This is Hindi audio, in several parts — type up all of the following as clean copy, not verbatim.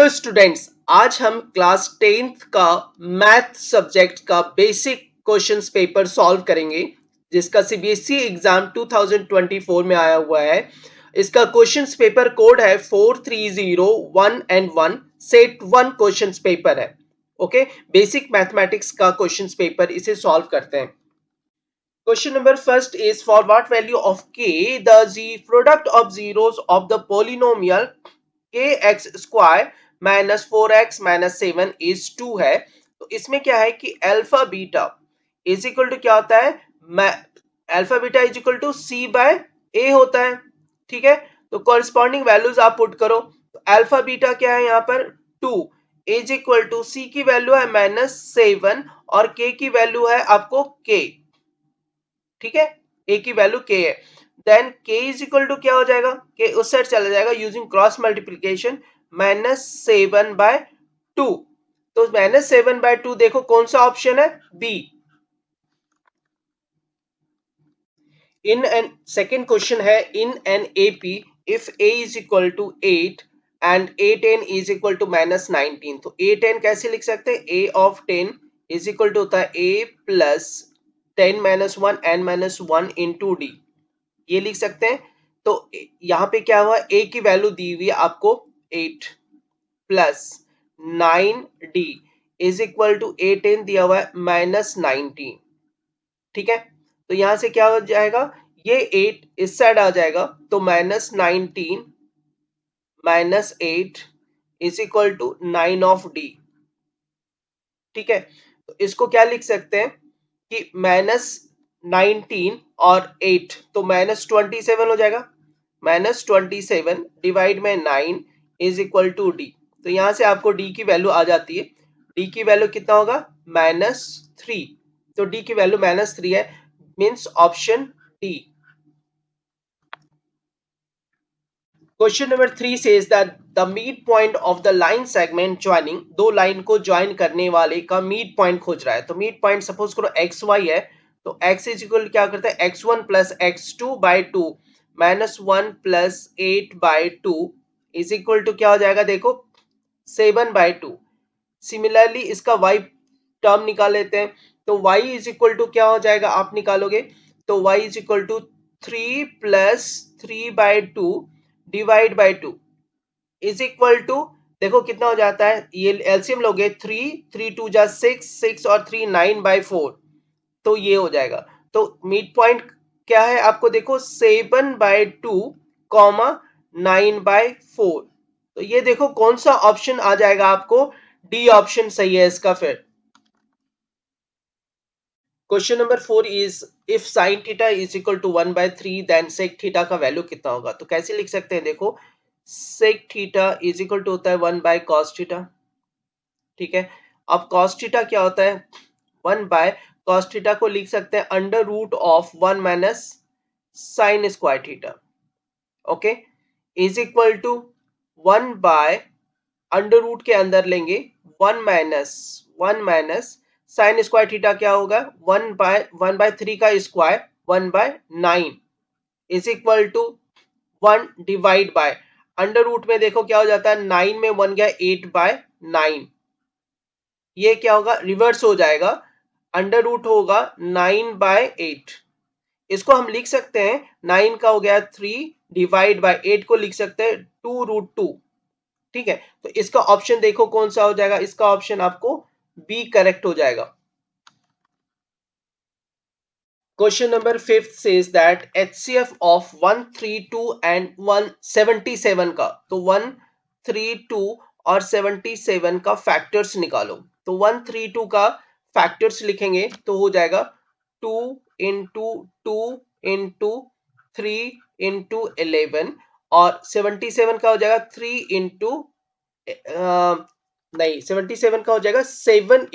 हेलो स्टूडेंट्स, आज हम क्लास 10th का मैथ सब्जेक्ट का बेसिक क्वेश्चंस पेपर सॉल्व करेंगे जिसका सीबीएसई एग्जाम 2024 में आया हुआ है। इसका क्वेश्चंस पेपर कोड है 4301 एंड 1 सेट 1 क्वेश्चंस पेपर है। ओके, बेसिक मैथमेटिक्स का क्वेश्चंस पेपर, इसे सॉल्व करते हैं। Question number first is for what value of k the product of zeros of the polynomial kx square minus 4x minus 7 is 2 है। तो इसमें क्या है कि alpha beta is equal to क्या होता है, alpha beta is equal to C by A होता है। ठीक है, तो कॉरस्पॉन्डिंग वैल्यूज आप पुट करो। तो अल्फा बीटा क्या है यहाँ पर 2 इज इक्वल टू सी की वैल्यू है -7 और के की वैल्यू है आपको के। ठीक है, ए की वैल्यू के है। देन के इज इक्वल टू क्या हो जाएगा, के उस साइड चला जाएगा यूजिंग क्रॉस मल्टीप्लीकेशन -7/2। तो -7/2 देखो कौन सा ऑप्शन है, B. In an second question है, in an AP if a is equal to 8 and A10 is equal to -19। तो A10 कैसे लिख सकते हैं, a of 10 is equal to होता है a plus 10 - 1 n - 1 into d, ये लिख सकते हैं। तो यहाँ पे क्या हुआ, a की वैल्यू दी हुई है आपको 8 plus 9d is equal to A10 दिया हुआ है -19। ठीक है, तो यहां से क्या हो जाएगा, ये 8 इस साइड आ जाएगा तो -19 -8 is equal to 9 of D. ठीक है, तो इसको क्या लिख सकते हैं कि -19 और 8 तो -27 हो जाएगा। -27 डिवाइड में 9 इज इक्वल टू डी। तो यहां से आपको डी की वैल्यू आ जाती है। डी की वैल्यू कितना होगा, -3। तो डी की वैल्यू -3 है, means option D. Question number 3 says that the mid point of the line segment joining, दो लाइन को ज्वाइन करने वाले का मिड पॉइंट खोज रहा है। तो मिड पॉइंट सपोज करो एक्स वाई है, तो x इज इक्वल क्या करता है, x1 plus x2/2 -1 plus 8/2 is equal to क्या हो जाएगा, देखो 7/2। सिमिलरली इसका y टर्म निकाल लेते हैं। तो y इज इक्वल टू क्या हो जाएगा, आप निकालोगे तो y is equal to 3 plus 3/2 divide by 2 is equal to, देखो कितना हो जाता है, ये एलसीएम लोगे 3 2 जा 6 6 और 3 9/4, तो ये हो जाएगा। तो मिड पॉइंट क्या है आपको, देखो 7/2 कॉमा 9/4। तो ये देखो कौन सा ऑप्शन आ जाएगा आपको, डी ऑप्शन सही है इसका। फिर question number 4 is if sine theta is equal to 1/3 then sec theta का वैल्यू कितना होगा। तो कैसे लिख सकते हैं, देखो sec theta is equal to होता है 1/cos थीटा। ठीक है, अब cos थीटा क्या होता है, 1/cos थीटा को लिख सकते हैं under root of 1 minus sine square theta. Okay, is equal to 1 by under root के अंदर लेंगे 1 माइनस साइन स्क्वायर थीटा क्या होगा, 1/3 का square 1/9 is equal to 1 divide by under root में, देखो क्या हो जाता है, 9 में 1 गया 8/9, ये क्या होगा, रिवर्स हो जाएगा, अंडर रूट होगा 9/8। इसको हम लिख सकते हैं 9 का हो गया 3 डिवाइड बाय 8 को लिख सकते हैं 2√2। ठीक है, तो इसका ऑप्शन देखो कौन सा हो जाएगा, इसका ऑप्शन आपको बी करेक्ट हो जाएगा। Question number 5 says that HCF of 132 and 177 का, तो 132 और 77 का फैक्टर्स निकालो। तो 132 का फैक्टर्स लिखेंगे तो हो जाएगा 2 इंटू 2 इंटू 3 इंटू 11 और 77 का हो जाएगा 3 इंटू नहीं 77 का हो जाएगा 7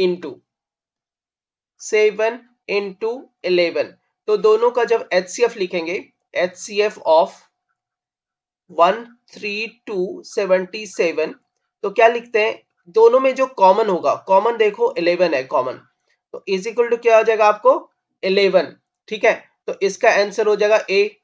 इंटू 11। तो दोनों का जब HCF लिखेंगे, HCF ऑफ 13277, तो क्या लिखते हैं, दोनों में जो कॉमन होगा, कॉमन देखो 11 है कॉमन, तो इज इक्वल टू क्या हो जाएगा आपको 11। ठीक है, तो इसका आंसर हो जाएगा A.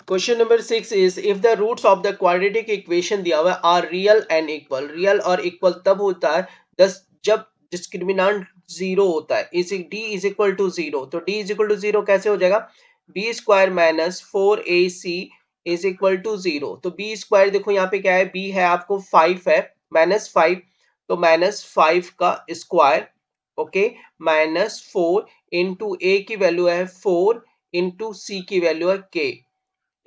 Question number 6 is if the roots of the quadratic equation दिया हुआ are real and equal. Real और इक्वल तब होता है दस जब डिस्क्रिमिनांट जीरो होता है। Is D is equal to zero, तो D is equal to zero कैसे हो जाएगा? B square minus 4ac is equal to zero. तो बी स्क्वायर देखो यहाँ पे क्या है, बी है आपको 5 है, -5, तो -5 का स्क्वायर, ओके, -4 इंटू ए की वैल्यू है 4 इंटू सी की वैल्यू है k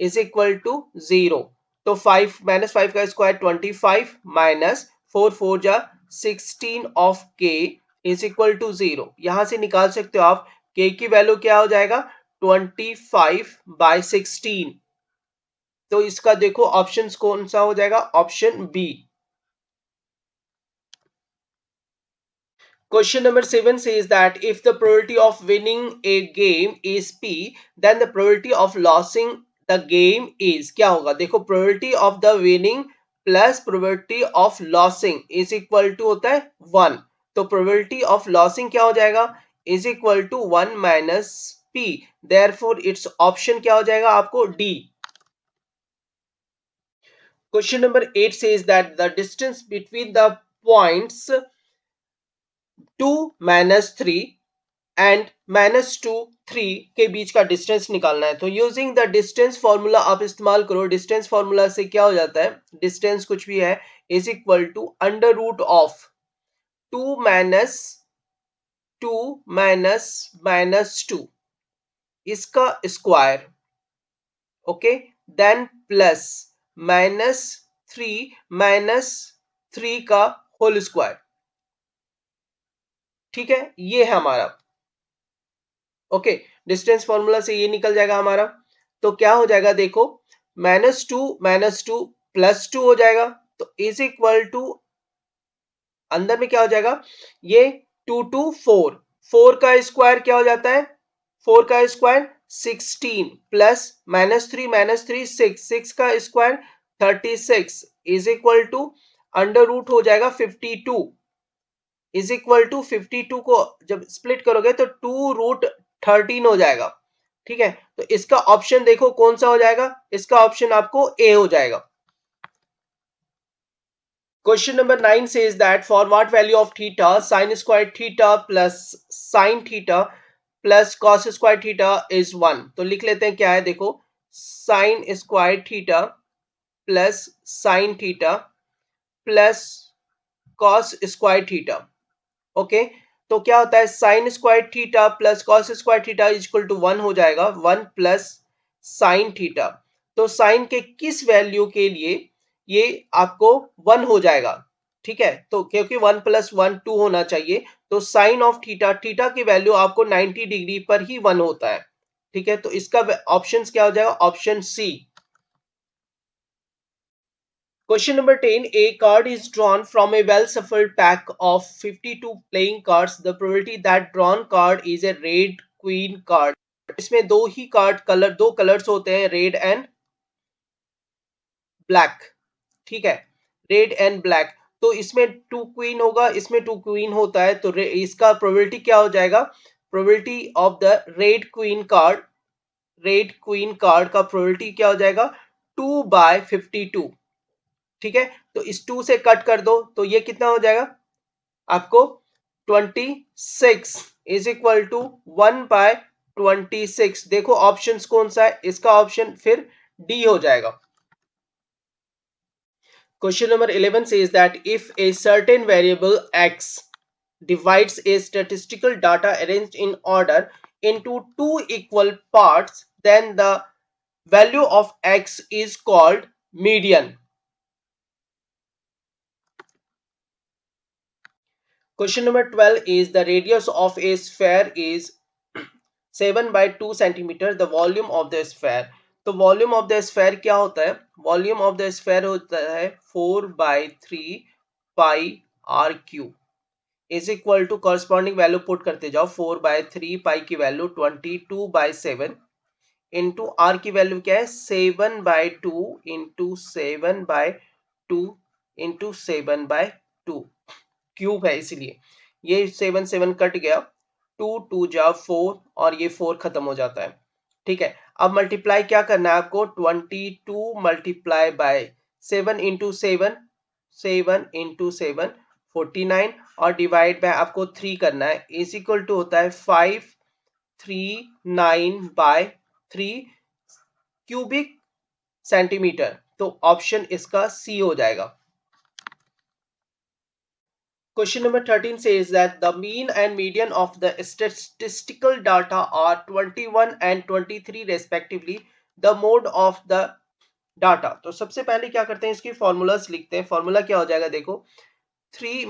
is equal to zero. तो 5 -5 का स्क्वायर 25 माइनस 4 जा 16 of k is equal to zero. यहां से निकाल सकते हो आप k की वैल्यू क्या हो जाएगा, 25/16। तो इसका देखो ऑप्शन कौन सा हो जाएगा, option B. Question number 7 says that if the probability of winning a game is P, then the probability of losing the game is, क्या होगा? देखो probability of the winning plus probability of losing is equal to होता है 1। तो probability of losing क्या हो जाएगा, is equal to 1 minus P। Therefore its option क्या हो जाएगा आपको, D। Question number 8 says that the distance between the points 2 minus 3 and -2 3 के बीच का डिस्टेंस निकालना है। तो यूजिंग द डिस्टेंस फॉर्मूला आप इस्तेमाल करो। डिस्टेंस फॉर्मूला से क्या हो जाता है, डिस्टेंस कुछ भी है is equal to under root of 2 minus 2 minus -2 इसका square, okay, then plus -3 minus 3 का होल स्क्वायर। ठीक है, ये है हमारा, ओके। डिस्टेंस फॉर्मूला से ये निकल जाएगा हमारा। तो क्या हो जाएगा देखो, -2 +2 हो जाएगा। तो इज इक्वल टू अंदर में क्या हो जाएगा, ये 2 4 का स्क्वायर क्या हो जाता है, 4 का स्क्वायर 16 प्लस -3 6 का square 36 is equal to under root हो जाएगा 52 इज इक्वल टू 52 को जब स्प्लिट करोगे तो 2√13 हो जाएगा। ठीक है, तो इसका ऑप्शन देखो कौन सा हो जाएगा, इसका ऑप्शन आपको ए हो जाएगा। Question number 9 says that for what value of theta sin square theta plus sin theta plus cos square theta is 1। तो लिख लेते हैं क्या है, देखो sin square theta plus sin theta plus cos square theta, okay. तो क्या होता है, sine square theta plus cos square theta is equal to 1 हो जाएगा, 1 प्लस साइन थीटा। तो साइन के किस वैल्यू के लिए ये आपको 1 हो जाएगा, ठीक है, तो क्योंकि 1 + 1 2 होना चाहिए, तो साइन ऑफ थीटा, थीटा की वैल्यू आपको 90 डिग्री पर ही 1 होता है। ठीक है, तो इसका ऑप्शन क्या हो जाएगा, option C. Question number 10. A card is drawn from a well-shuffled pack of 52 playing cards. The probability that drawn card is a red queen card. इसमें दो ही कार्ड कलर, दो कलर्स होते हैं, रेड एंड ब्लैक। ठीक है, रेड एंड ब्लैक। तो इसमें टू क्वीन होगा, इसमें टू क्वीन होता है, तो इसका प्रोबेबिलिटी क्या हो जाएगा, probability of the red queen card, red queen card का प्रोबेबिलिटी क्या हो जाएगा, 2/52। ठीक है, तो इस 2 से कट कर दो तो ये कितना हो जाएगा आपको, 26 इज इक्वल टू 1/26। देखो ऑप्शन कौन सा है, इसका ऑप्शन फिर डी हो जाएगा। Question number 11 says that if a certain variable x divides a statistical data arranged in order into two equal parts, then the value of x is called median। Question number 12 is the radius of a sphere is 7/2 centimeter, the volume of the sphere। तो वॉल्यूम ऑफ द स्फेयर क्या होता है, वॉल्यूम ऑफ द स्फेयर होता है 4/3 pi R Q is equal to corresponding value put करते जाओ, 4/3 पाई की वैल्यू 22/7 इंटू आर की वैल्यू क्या है, 7/2 इंटू 7/2 इंटू 7/2 क्यूब है, इसलिए ये 7 7 कट गया, 2 2 जा 4 और ये 4 खत्म हो जाता है। ठीक है। अब मल्टीप्लाई क्या करना है आपको, 22 मल्टीप्लाई बाय 7 × 7 49 और डिवाइड बाय आपको 3 करना है, इज इक्वल टू होता है 539/3 क्यूबिक सेंटीमीटर। तो ऑप्शन इसका सी हो जाएगा। Question number 13 says that the mean and median of the statistical data are 21 and 23 respectively. The mode of the data. तो सबसे पहले क्या करते हैं, इसकी फॉर्मूलाज लिखते हैं। फॉर्मूला क्या हो जाएगा, देखो 3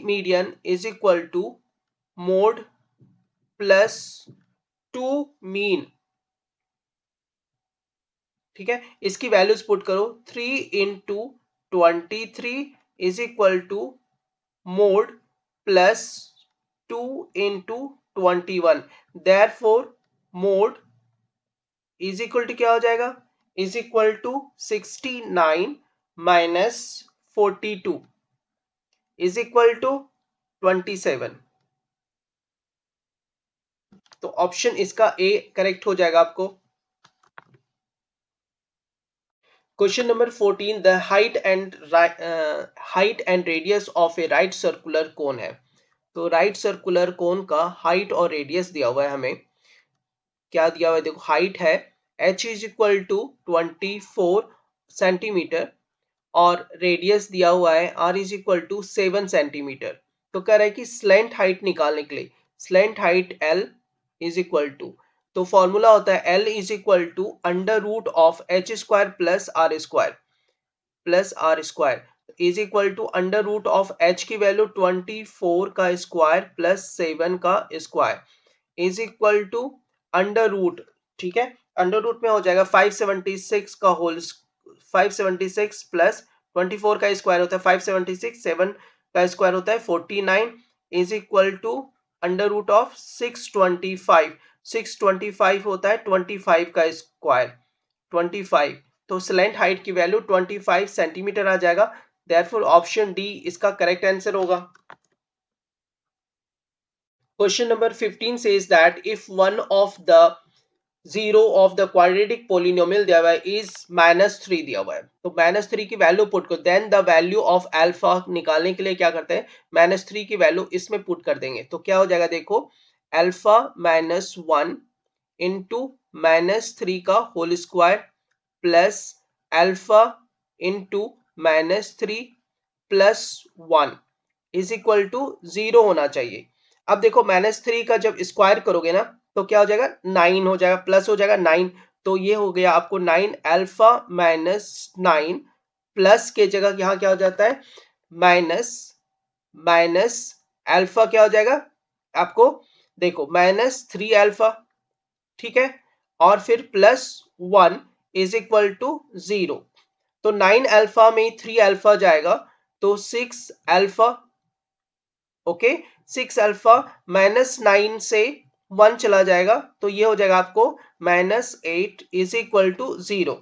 median is equal to mode plus 2 mean। ठीक है, इसकी वैल्यूज पुट करो, 3 × 23 is equal to mode plus 2 into 21, therefore mode is equal to क्या हो जाएगा, is equal to 69 minus 42 is equal to 27। तो ऑप्शन इसका ए करेक्ट हो जाएगा आपको। Question number 14, the height and radius of A right circular cone है। तो राइट सर्कुलर कोन का हाइट और रेडियस दिया हुआ है हमें। क्या दिया हुआ है, देखो हाइट है h is equal to 24 centimetre और रेडियस दिया हुआ है r is equal to 7 centimetre. तो कह रहा है कि स्लेंट हाइट निकालने के लिए slant height l is equal to, तो फॉर्मूला होता है l is equal to under root of h square plus are square is equal to under root of h की वैल्यू 24 का स्क्वायर प्लस 7 का square is equal to under root. ठीक है, अंडर रूट में हो जाएगा 576 का होल 576 प्लस 24 का स्क्वायर होता है 576, 7 का स्क्वायर होता है 49 is equal to under root of 625। 625 होता है 25 का स्क्वायर 25। तो स्लेंट हाइट की वैल्यू 25 सेंटीमीटर आ जाएगा। देयरफॉर ऑप्शन डी इसका करेक्ट आंसर होगा। Question number 15 says that if one of the zero of the quadratic polynomial दिया हुआ है is -3 दिया हुआ है, तो -3 की वैल्यू पुट करो, then the value of alpha निकालने के लिए क्या करते हैं, -3 की वैल्यू इसमें पुट कर देंगे। तो क्या हो जाएगा, देखो अल्फा -1 इंटू -3 का whole square plus alpha into -3 plus 1 is equal to 0 होना चाहिए। अब देखो -3 का जब स्क्वायर करोगे ना तो क्या हो जाएगा, 9 हो जाएगा, प्लस हो जाएगा 9। तो ये हो गया आपको 9 अल्फा -9 प्लस के जगह यहाँ क्या हो जाता है माइनस माइनस अल्फा क्या हो जाएगा आपको, देखो -3 अल्फा। ठीक है, और फिर प्लस 1 इज इक्वल टू 0। तो 9 अल्फा में 3 अल्फा जाएगा तो 6 अल्फा। ओके, 6 अल्फा -9 से 1 चला जाएगा तो ये हो जाएगा आपको -8 is equal to 0।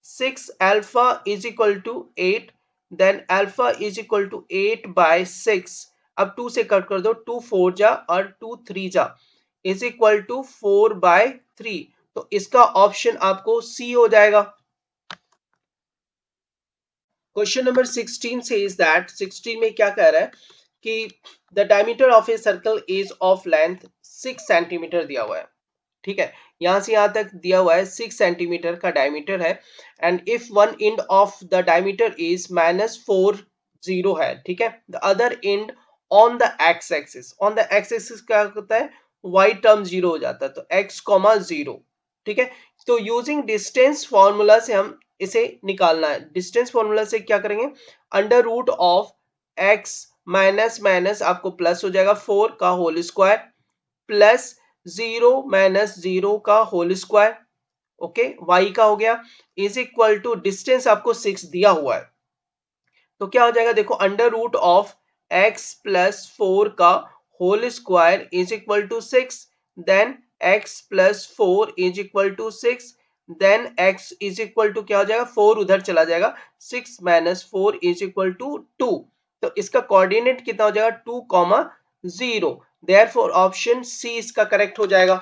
6 alpha is equal to 8, then alpha is equal to 8/6। अब 2 से कट कर दो, 2 4 जा और 2 3 जा इज इक्वल टू 4/3। तो इसका ऑप्शन आपको सी हो जाएगा। क्वेश्चन नंबर 16 says that 16 में क्या कह रहा है कि the diameter of a circle is of length 6 centimetre दिया हुआ है। ठीक है, यहां से यहां तक दिया हुआ है 6 सेंटीमीटर का डायमीटर है and if one end of the diameter is -4 0 है। ठीक है, the other and on the x axis, on the x axis क्या होता है, वाई टर्म 0 हो जाता है, तो x, 0। ठीक है, तो यूजिंग डिस्टेंस फॉर्मूला से हम इसे निकालना है। डिस्टेंस फॉर्मूला से क्या करेंगे, under root of x minus minus आपको प्लस हो जाएगा 4 का होल स्क्वायर प्लस 0 माइनस 0 का होल स्क्वायर। ओके, y का हो गया इज इक्वल टू डिस्टेंस आपको 6 दिया हुआ है तो क्या हो जाएगा, देखो under root of x plus 4 का whole square is equal to 6, then x plus 4 is equal to 6, then x is equal to क्या हो जाएगा, 4 उधर चला जाएगा, 6 माइनस 4 इज इक्वल टू 2। तो इसका कोऑर्डिनेट कितना हो जाएगा 2, 0। देयरफॉर ऑप्शन सी इसका करेक्ट हो जाएगा।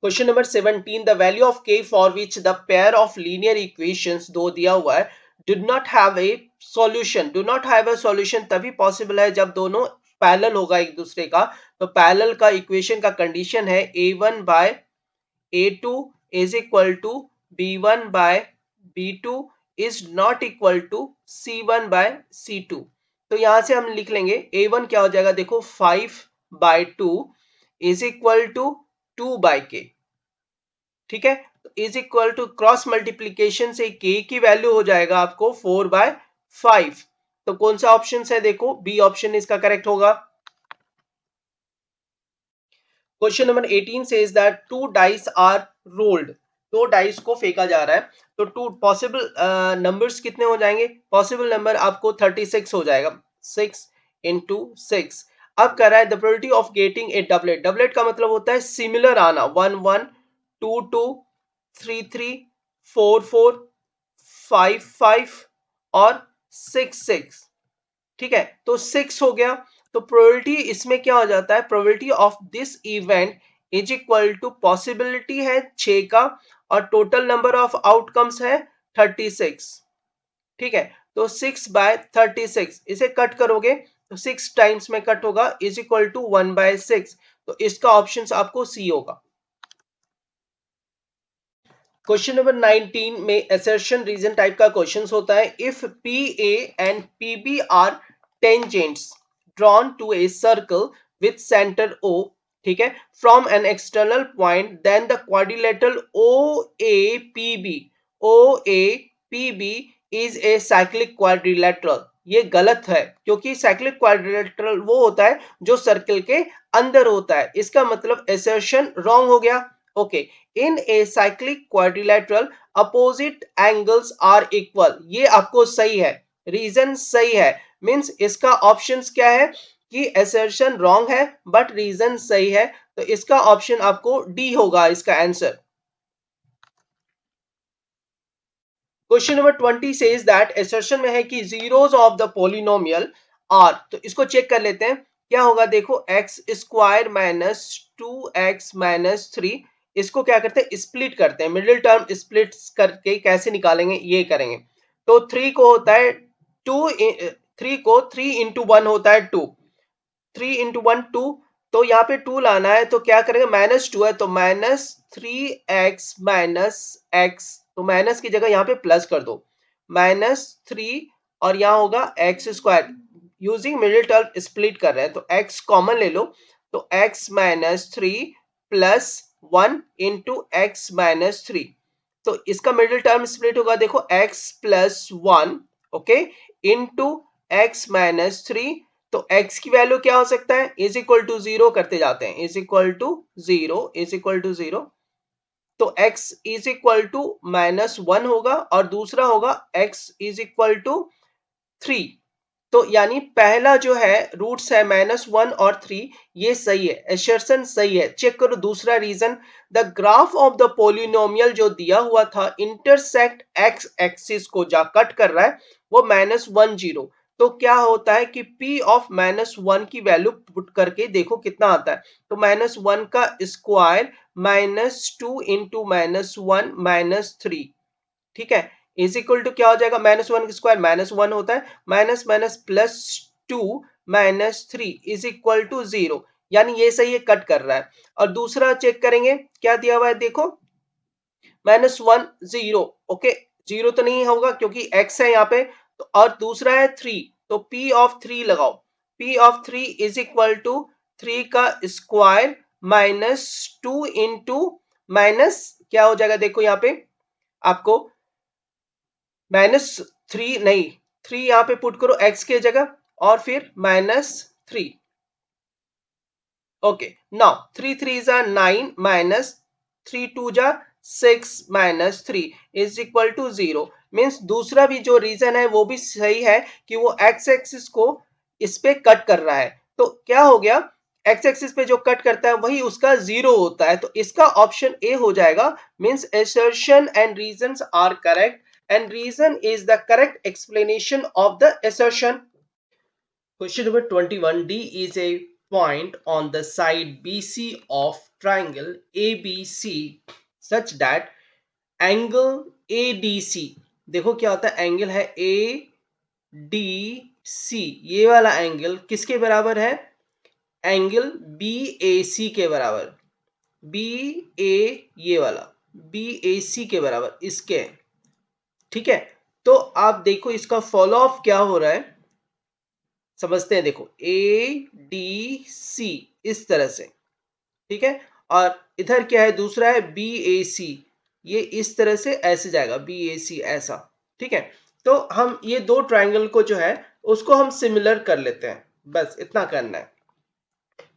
Question number 17, the value of k for which the pair of linear equations दो दिया हुआ है did not have a solution. Do not have a solution तभी पॉसिबल है जब दोनों पैरेलल होगा एक दूसरे का। तो पैरेलल का इक्वेशन का कंडीशन है a1 by a2 is equal to b1 by b2 is not equal to c1 by c2। तो यहां से हम लिख लेंगे a1 क्या हो जाएगा, देखो 5/2 इज इक्वल टू 2/k। ठीक है, is equal to cross multiplication से k की वैल्यू हो जाएगा आपको 4/5। तो कौन सा ऑप्शन है, देखो बी ऑप्शन इसका करेक्ट होगा। Question number 18 says that two dice are rolled. दो डाइस को फेंका जा रहा है, तो टू पॉसिबल नंबर्स कितने हो जाएंगे, पॉसिबल नंबर आपको 36 हो जाएगा, 6 इंटू 6। अब कर रहा है the probability of getting a doublet. Doublet का मतलब होता है सिमिलर आना, 1 1 2 2 3 3 4 4 5 5 और 6 6। ठीक है, तो 6 हो गया। तो प्रोबेबिलिटी इसमें क्या हो जाता है, probability of this event is equal to possibility है 6 का और टोटल नंबर ऑफ आउटकम्स है 36। ठीक है, तो 6/36 इसे कट करोगे तो 6 टाइम्स में कट होगा इज इक्वल टू 1/6। तो इसका ऑप्शन आपको सी होगा। क्वेश्चन नंबर 19 में assertion रीजन टाइप का क्वेश्चन होता है। If P A and P B are tangents drawn to a circle with centre O, ठीक है, from an external point, then the quadrilateral O A P B is a cyclic quadrilateral. ये गलत है, क्योंकि साइक्लिक क्वाड्रिलेटरल वो होता है जो सर्कल के अंदर होता है। इसका मतलब assertion रॉन्ग हो गया। Okay, in a cyclic quadrilateral opposite angles are equal, ये आपको सही है, रीजन सही है। मींस इसका ऑप्शंस क्या है कि असर्शन रॉन्ग है बट रीजन सही है। तो इसका ऑप्शन आपको डी होगा इसका answer. Question number 20 says that assertion में है कि zeros of the polynomial are. तो इसको चेक कर लेते हैं क्या होगा, देखो x square minus 2x minus 3, इसको क्या करते हैं, स्प्लिट करते हैं, मिडिल टर्म स्प्लिट करके कैसे निकालेंगे ये करेंगे। तो 3 को होता है 2, 3 को 3 इंटू 1 होता है 2, 3 इंटू 1 2। तो यहाँ पे 2 लाना है तो क्या करेंगे, -2 है तो -3x माइनस एक्स, तो माइनस की जगह यहाँ पे प्लस कर दो, -3 और यहाँ होगा x square. Using middle term split कर रहे हैं तो x कॉमन ले लो, तो x minus 3 plus 1 into x minus 3। तो इसका मिडिल टर्म स्प्लिट होगा, देखो x plus 1, okay, into x minus 3। तो x की वैल्यू क्या हो सकता है, इज इक्वल टू 0 करते जाते हैं, is equal to 0, is equal to 0। तो x इज इक्वल टू -1 होगा और दूसरा होगा x इज इक्वल टू 3। तो यानी पहला जो है रूट्स है -1 और 3, ये सही है, एसर्शन सही है। चेक करो दूसरा reason, the graph of the polynomial जो दिया हुआ था इंटरसेक्ट एक्स एक्सिस को जा कट कर रहा है, वो -1 0। तो क्या होता है कि p ऑफ -1 की वैल्यू पुट करके देखो कितना आता है, तो -1 का स्क्वायर -2 इंटू -1 -3, ठीक है, इज इक्वल टू क्या हो जाएगा, -1 का स्क्वायर -1 होता है, minus minus plus 2 -3 is equal to 0। यानी ये सही है, कट कर रहा है। और दूसरा चेक करेंगे क्या दिया हुआ है, देखो -1 0, ओके, 0 तो नहीं होगा क्योंकि x है यहाँ पे। तो और दूसरा है 3, तो p ऑफ 3 लगाओ, p of 3 is equal to 3 का स्क्वायर -2 इंटू माइनस क्या हो जाएगा, देखो यहाँ पे आपको -3 नहीं, 3 यहाँ पे पुट करो x के जगह और फिर -3। ओके, नाउ 3 3 जा 9 माइनस 3 2 जा 6 -3 इज इक्वल टू 0। मीन्स दूसरा भी जो रीजन है वो भी सही है कि वो x एक्सिस को इस पे कट कर रहा है। तो क्या हो गया, x एक्सिस पे जो कट करता है वही उसका 0 होता है। तो इसका ऑप्शन ए हो जाएगा। Means assertion and reasons are correct and reason is the correct explanation of the assertion. Question number 21. D is a point on the side BC of triangle ABC such that angle ADC, देखो क्या होता है, एंगल है ADC, ये वाला एंगल किसके बराबर है, एंगल BAC के बराबर, BA ये वाला BAC के बराबर इसके, ठीक है। तो आप देखो इसका फॉलो अप क्या हो रहा है, समझते हैं। देखो ADC इस तरह से, ठीक है, और इधर क्या है, दूसरा है BAC, ये इस तरह से ऐसे जाएगा, BAC ऐसा, ठीक है। तो हम ये दो ट्राइंगल को जो है उसको हम सिमिलर कर लेते हैं, बस इतना करना है।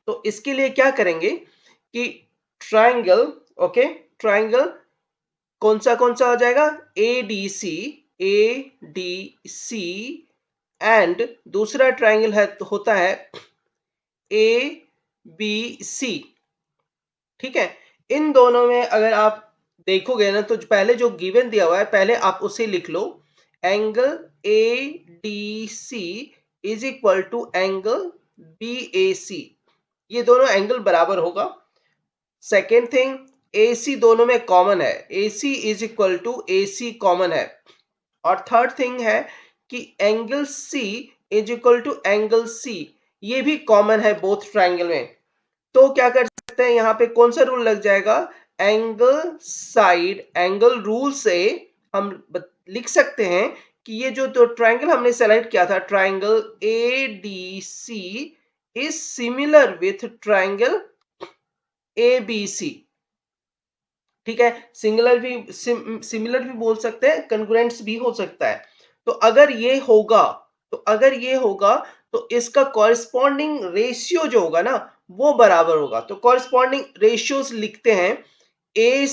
तो इसके लिए क्या करेंगे कि ट्राइंगल, ओके, ट्राइंगल कौन सा हो जाएगा, ADC, ADC एंड दूसरा ट्राइंगल है होता है ABC, ठीक है। इन दोनों में अगर आप देखोगे ना तो पहले जो गिवन दिया हुआ है पहले आप उसे लिख लो, angle ADC is equal to angle BAC, ये दोनों एंगल बराबर होगा। सेकेंड थिंग, AC दोनों में कॉमन है, AC is equal to AC common है। और थर्ड थिंग है कि angle C is equal to angle C, ये भी कॉमन है बोथ ट्राइंगल में। तो क्या कर सकते हैं, यहाँ पे कौन सा रूल लग जाएगा, एंगल साइड एंगल रूल से हम लिख सकते हैं कि ये जो ट्राइंगल हमने सेलेक्ट किया था, triangle ADC is similar with triangle ABC, ठीक है। सिमिलर भी बोल सकते हैं, कंग्रुएंट्स भी हो सकता है। तो अगर ये होगा, तो इसका कॉरेस्पॉन्डिंग रेशियो जो होगा ना वो बराबर होगा। तो कॉरेस्पॉन्डिंग रेशियोज लिखते हैं, ए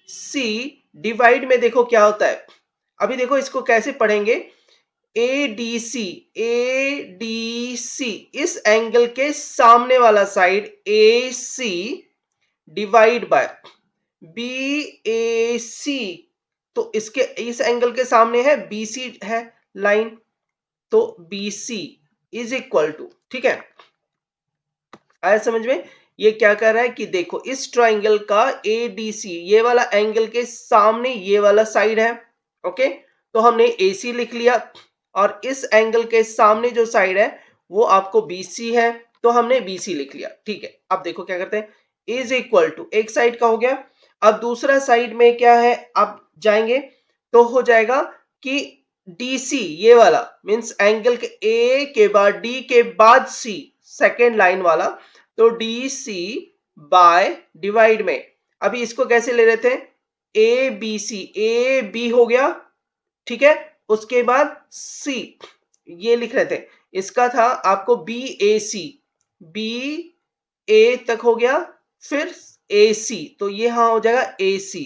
सी डिवाइड में देखो क्या होता है, अभी देखो इसको कैसे पढ़ेंगे, ADC, इस एंगल के सामने वाला side AC divide by BAC, तो इसके इस एंगल के सामने है BC है लाइन, तो BC इज इक्वल टू, ठीक है, आया समझ में। ये क्या कर रहा है कि देखो इस ट्राइंगल का ADC ये वाला एंगल के सामने ये वाला साइड है, ओके, तो हमने AC लिख लिया, और इस एंगल के सामने जो साइड है वो आपको BC है, तो हमने BC लिख लिया, ठीक है। अब देखो क्या करते हैं, इज इक्वल टू एक साइड का हो गया, अब दूसरा साइड में क्या है, अब जाएंगे तो हो जाएगा कि DC ये वाला मींस एंगल के A के बाद D के बाद C, सेकेंड लाइन वाला, तो DC बाय डिवाइड में, अभी इसको कैसे ले रहे थे, ABC, AB हो गया, ठीक है, उसके बाद C ये लिख रहे थे, इसका था आपको BAC, BA तक हो गया, फिर AC, तो ये यहां हो जाएगा AC,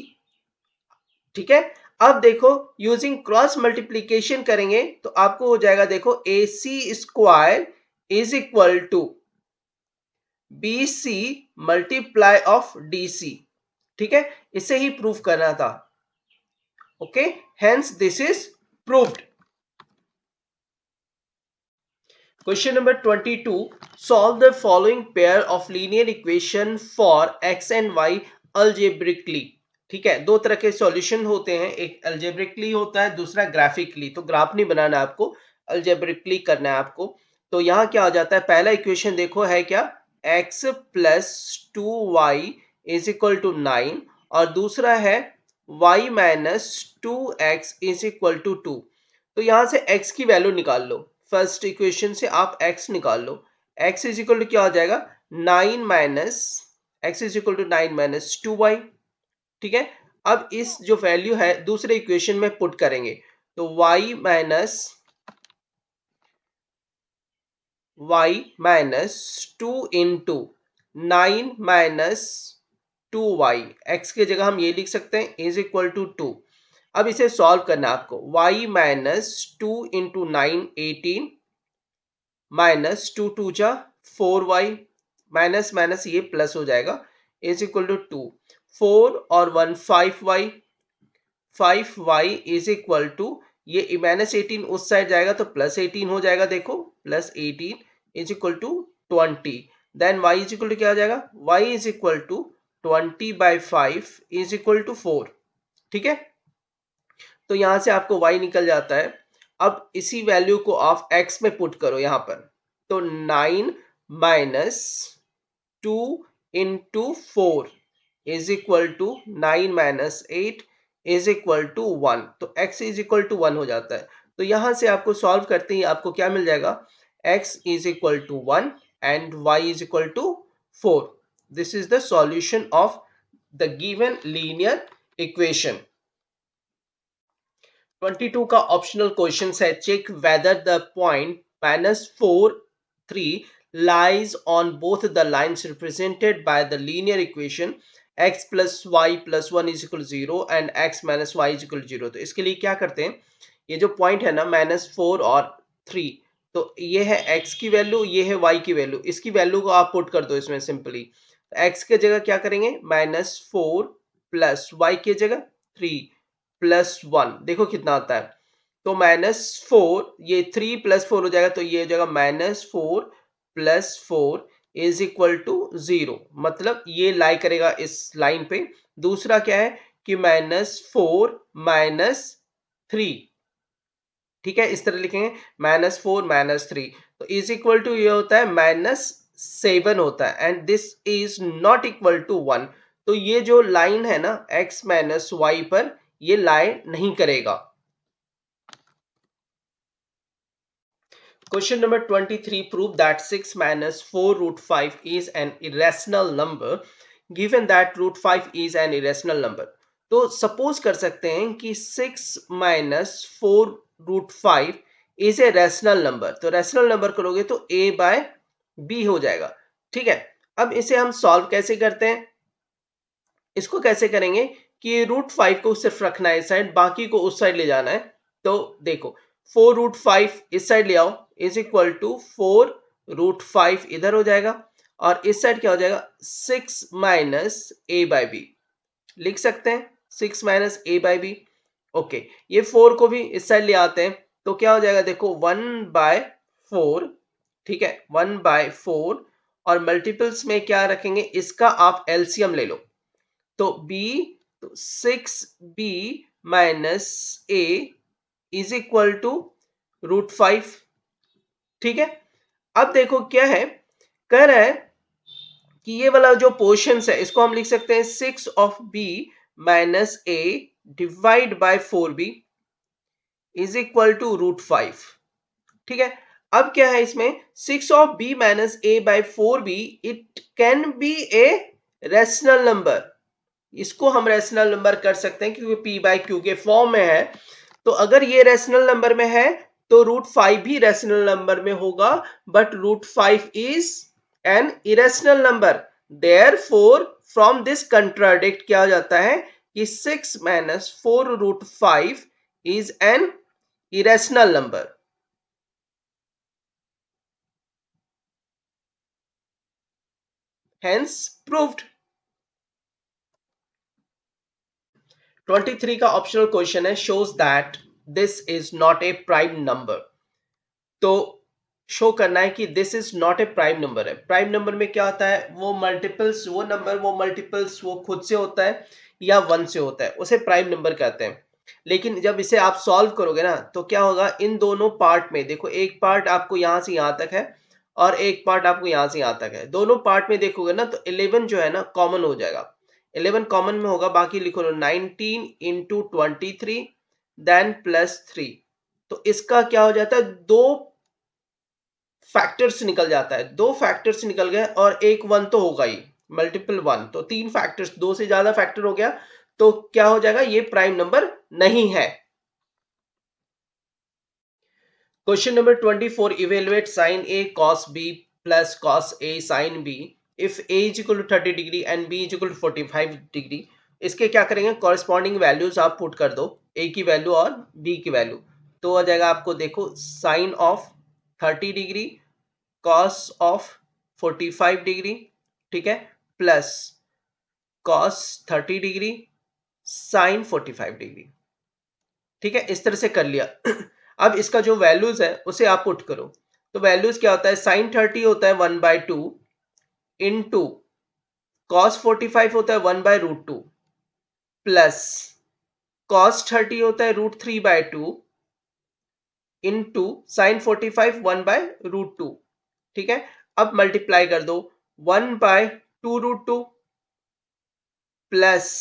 ठीक है। अब देखो यूजिंग क्रॉस मल्टीप्लीकेशन करेंगे तो आपको हो जाएगा, देखो AC square is equal to BC multiply of DC, ठीक है, इसे ही प्रूफ करना था, okay, hence this is proved. Question number 22, solve the following pair of linear equation for x and y algebraically, ठीक है। दो तरह के सॉल्यूशन होते हैं, एक अलजेब्रिकली होता है, दूसरा ग्राफिकली। तो ग्राफ नहीं बनाना आपको, अलजेब्रिकली करना है आपको। तो यहाँ क्या हो जाता है, पहला इक्वेशन देखो है क्या, x plus 2y is equal to 9, और दूसरा है y minus 2x is equal to 2। तो यहां से x की वैल्यू निकाल लो, फर्स्ट इक्वेशन से आप x निकाल लो, x इज इक्वल टू क्या हो जाएगा, 9 minus x is equal to 9 minus 2y, ठीक है। अब इस जो वैल्यू है दूसरे इक्वेशन में पुट करेंगे, तो y minus 2 into 9 minus 2y, x की जगह हम ये लिख सकते हैं इज इक्वल टू 2। अब इसे सॉल्व करना है आपको, y माइनस 2 इंटू 9 18 माइनस 2 2 जा 4y, माइनस माइनस ये प्लस हो जाएगा, इज इक्वल टू 2, 4 और 1 5y, 5y is equal to ये -18 उस साइड जाएगा तो +18 हो जाएगा, देखो +18 is equal to 20। Then y is equal to क्या हो जाएगा, y is equal to 20/5 is equal to 4। ठीक है, तो यहां से आपको y निकल जाता है। अब इसी वैल्यू को आप x में पुट करो यहां पर, तो 9 minus 2 into 4 is equal to 9 minus 8 is equal to 1। तो x इज इक्वल टू 1 हो जाता है। तो यहां से आपको सॉल्व करते ही आपको क्या मिल जाएगा, x is equal to 1 and y is equal to 4। This is the solution of the given linear equation. 22 का ऑप्शनल क्वेश्चन है, check whether the point -4 3 lies on both the lines represented by the linear equation x plus y plus 1 is equal to 0 and x minus y is equal to 0। तो इसके लिए क्या करते हैं, ये जो पॉइंट है ना -4 और 3, तो ये है x की वैल्यू, ये है y की वैल्यू, इसकी वैल्यू को आप पुट कर दो इसमें सिंपली। x के जगह क्या करेंगे, -4 प्लस y की जगह 3 प्लस 1, देखो कितना आता है, तो -4, ये 3 प्लस 4 हो जाएगा, तो ये हो जाएगा -4 प्लस 4 इज इक्वल टू 0, मतलब ये लाई करेगा इस लाइन पे। दूसरा क्या है कि -4 -3, ठीक है, इस तरह लिखेंगे -4 -3, तो इज इक्वल टू ये होता है -7 होता है, and this is not equal to 1। तो ये जो लाइन है ना x माइनस वाई पर, ये लाई नहीं करेगा। Question number 23, prove that 6 minus 4 root 5 is an irrational number given that root 5 is an irrational number। तो सपोज कर सकते हैं कि 6 minus 4 root 5 is a rational number। तो रैशनल नंबर करोगे तो a by b हो जाएगा। ठीक है, अब इसे हम सॉल्व कैसे करते हैं, इसको कैसे करेंगे कि रूट 5 को सिर्फ रखना है इस साइड, बाकी को उस साइड ले जाना है। तो देखो 4 रूट 5 इस साइड ले आओ इज इक्वल टू 4 रूट 5 इधर हो जाएगा, और इस साइड क्या हो जाएगा 6 माइनस ए बाई बी, लिख सकते हैं 6 minus a by b. Okay, ये 4 को भी इस साइड ले आते हैं, तो क्या हो जाएगा देखो 1/4। ठीक है, 1/4, और मल्टीपल्स में क्या रखेंगे, इसका आप एलसीएम ले लो, तो b, तो 6b minus a is equal to root 5। ठीक है, अब देखो क्या है, कह रहा है कि ये वाला जो पोर्शन है इसको हम लिख सकते हैं 6 of b minus a divide by 4b is equal to root 5। ठीक है, अब क्या है इसमें 6 of b minus a by 4b, it can be a rational number, इसको हम रैशनल नंबर कर सकते हैं क्योंकि p बाई क्यू के फॉर्म में है। तो अगर ये रैशनल नंबर में है तो रूट 5 भी रैशनल नंबर में होगा, but root 5 is an irrational number. Therefore from this contradict क्या हो जाता है कि 6 minus 4 root 5 is an irrational number. Hence proved. 23 का ऑप्शनल क्वेश्चन है, shows that this is not a prime number. तो शो करना है कि this is not a prime number है। प्राइम नंबर में क्या होता है, वो मल्टीपल्स, वो मल्टीपल्स वो खुद से होता है या वन से होता है, उसे प्राइम नंबर कहते हैं। लेकिन जब इसे आप सॉल्व करोगे ना तो क्या होगा, इन दोनों पार्ट में देखो, एक पार्ट आपको यहां से यहां तक है और एक पार्ट आपको यहां से यहां तक है, दोनों पार्ट में देखोगे ना तो 11 जो है ना कॉमन हो जाएगा, 11 कॉमन में होगा, बाकी लिखो 19 इंटू 23 देन +3। तो इसका क्या हो जाता है, दो फैक्टर्स निकल जाता है, दो फैक्टर्स निकल गए और एक वन तो होगा ही, मल्टीपल वन, तो तीन फैक्टर्स, दो से ज्यादा फैक्टर हो गया, तो क्या हो जाएगा, ये प्राइम नंबर नहीं है। Question number 24, evaluate sine a cos b plus cos a sin b if a is equal to 30 degree and b is equal to 45 degree. इसके क्या करेंगे, कॉरेस्पॉन्डिंग वैल्यूज आप पुट कर दो, a की वैल्यू और b की वैल्यू, तो आ जाएगा आपको देखो sine of 30 degree cos of 45 degree, ठीक है, plus cos 30 degree sin 45 degree. ठीक है, इस तरह से कर लिया। अब इसका जो वैल्यूज है उसे आप पुट करो। तो वैल्यूज क्या होता है, साइन 30 होता है 1/2 इंटू कॉस 45 होता है 1/√2 प्लस कॉस 30 होता है √3/2 इंटू साइन 45 1/√2। ठीक है, अब मल्टीप्लाई कर दो 1/2√2 प्लस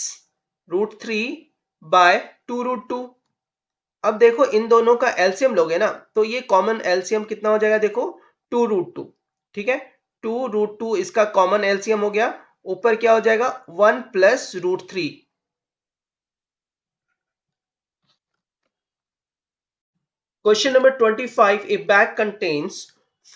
√3/2√2। अब देखो इन दोनों का एलसीएम लोगे ना, तो ये कॉमन एलसीएम कितना हो जाएगा, देखो 2√2। ठीक है, 2√2 इसका कॉमन एलसीएम हो गया। ऊपर क्या हो जाएगा, 1 प्लस √3। क्वेश्चन नंबर 25, ए बैग कंटेन्स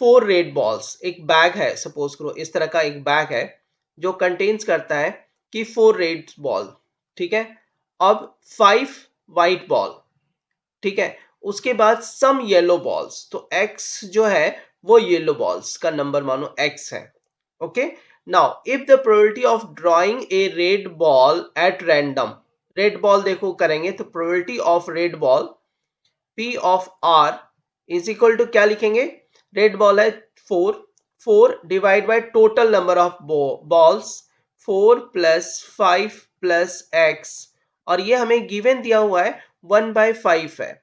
4 रेड बॉल्स। एक बैग है, सपोज करो इस तरह का एक बैग है जो कंटेन्स करता है कि 4 रेड बॉल। ठीक है, अब 5 वाइट बॉल। ठीक है, उसके बाद सम येलो बॉल्स। तो x जो है वो येलो बॉल्स का नंबर मानो x है। Okay, now if the probability of drawing a red ball at random, red ball देखो करेंगे तो probability of red ball P of R is equal to क्या लिखेंगे, रेड बॉल है 4, 4 divide by total number of balls 4 plus 5 plus x, और ये हमें गिवन दिया हुआ है 1/5 है,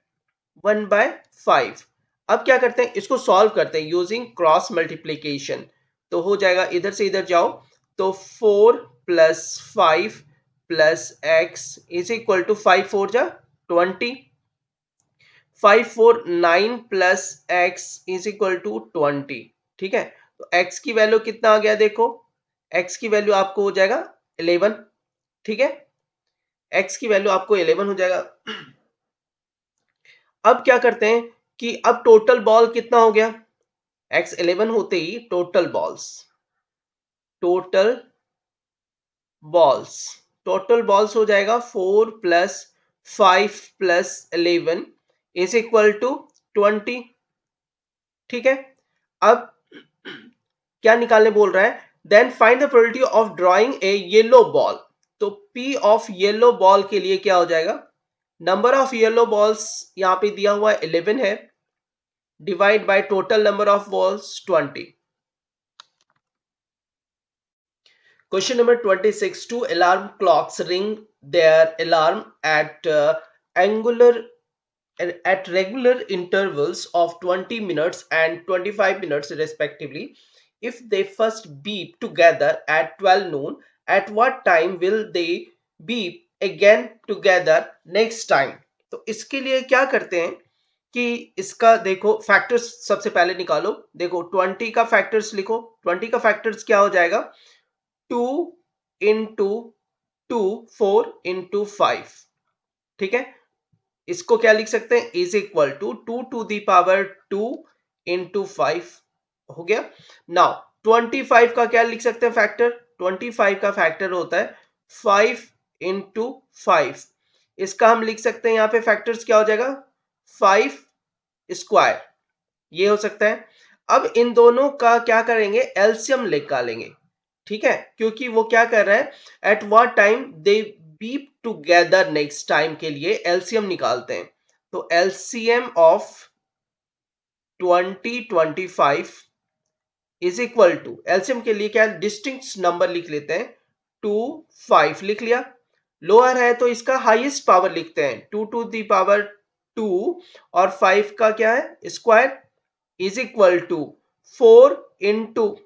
1/5। अब क्या करते हैं, इसको सॉल्व करते हैं यूजिंग क्रॉस मल्टीप्लीकेशन। तो हो जाएगा, इधर से इधर जाओ तो 4 plus 5 plus x is equal to 5 4 जा 20, 5 4 9 plus x is equal to 20। ठीक है, तो x की वैल्यू कितना आ गया, देखो x की वैल्यू आपको हो जाएगा 11। ठीक है, x की वैल्यू आपको 11 हो जाएगा। अब क्या करते हैं कि अब टोटल बॉल कितना हो गया, x 11 होते ही टोटल बॉल्स टोटल बॉल्स हो जाएगा 4 plus 5 plus 11 is equal to 20। ठीक है, अब क्या निकालने बोल रहा है, then find the probability of drawing a yellow ball. तो p ऑफ येलो बॉल के लिए क्या हो जाएगा, नंबर ऑफ येलो बॉल्स यहां पे दिया हुआ 11 है, divide by total number of balls 20। Question number 26. Two alarm clocks ring their alarm angular at regular intervals of 20 minutes and 25 minutes respectively. If they first beep together at 12 noon, at what time will they beep again together next time? तो इसके लिए क्या करते हैं कि इसका देखो फैक्टर्स सबसे पहले निकालो। देखो 20 का फैक्टर्स लिखो, 20 का फैक्टर्स क्या हो जाएगा, 2 इंटू 2 4 इंटू 5। ठीक है, इसको क्या लिख सकते हैं, is equal to 2 to the power 2 into 5 हो गया। नाउ 25 का क्या लिख सकते हैं फैक्टर, 25 का फैक्टर होता है 5 इंटू 5। इसका हम लिख सकते हैं यहाँ पे फैक्टर्स क्या हो जाएगा, 5 स्क्वायर, ये हो सकता है। अब इन दोनों का क्या करेंगे, एलसीएम निकालेंगे। ठीक है, क्योंकि वो क्या कर रहा है, at what time they beep together next time के लिए एलसीएम निकालते हैं। तो LCM of 20 25 is equal to, LCM के लिए क्या डिस्टिंक्ट नंबर लिख लेते हैं, 2 5 लिख लिया। लोअर है तो इसका हाईएस्ट पावर लिखते हैं, 2 to the power 2 और 5 का क्या है square is equal to 4 into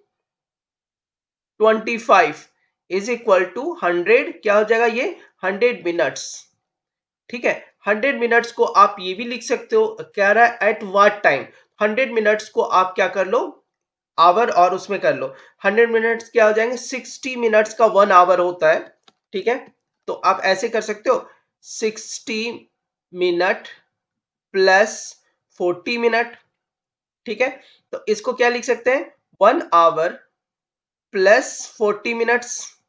25 is equal to 100, क्या हो जाएगा ये 100 मिनट्स। ठीक है, 100 मिनट्स को आप ये भी लिख सकते हो, कह रहा है एट व्हाट टाइम, 100 मिनट्स को आप क्या कर लो आवर और उसमें कर लो, 100 मिनट्स क्या हो जाएंगे, 60 मिनट्स का 1 आवर होता है। ठीक है, तो आप ऐसे कर सकते हो 60 मिनट प्लस 40 मिनट। ठीक है, तो इसको क्या लिख सकते हैं, 1 आवर प्लस 40 मिनट्स।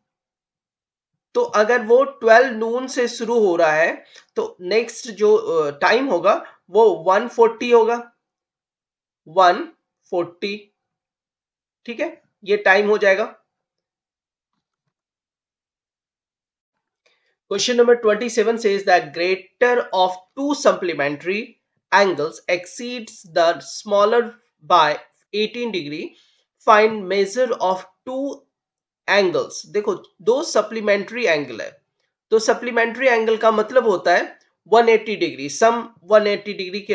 तो अगर वो 12 नून से शुरू हो रहा है तो नेक्स्ट जो टाइम होगा वो 140 होगा, 140। ठीक है, ये टाइम हो जाएगा। Question number 27 says that greater of two supplementary angles exceeds the smaller by 18 degree. Find measure of two angles. देखो दो सप्लीमेंट्री एंगल है, तो सप्लीमेंट्री एंगल का मतलब होता है 180 डिग्री, सम 180 डिग्री के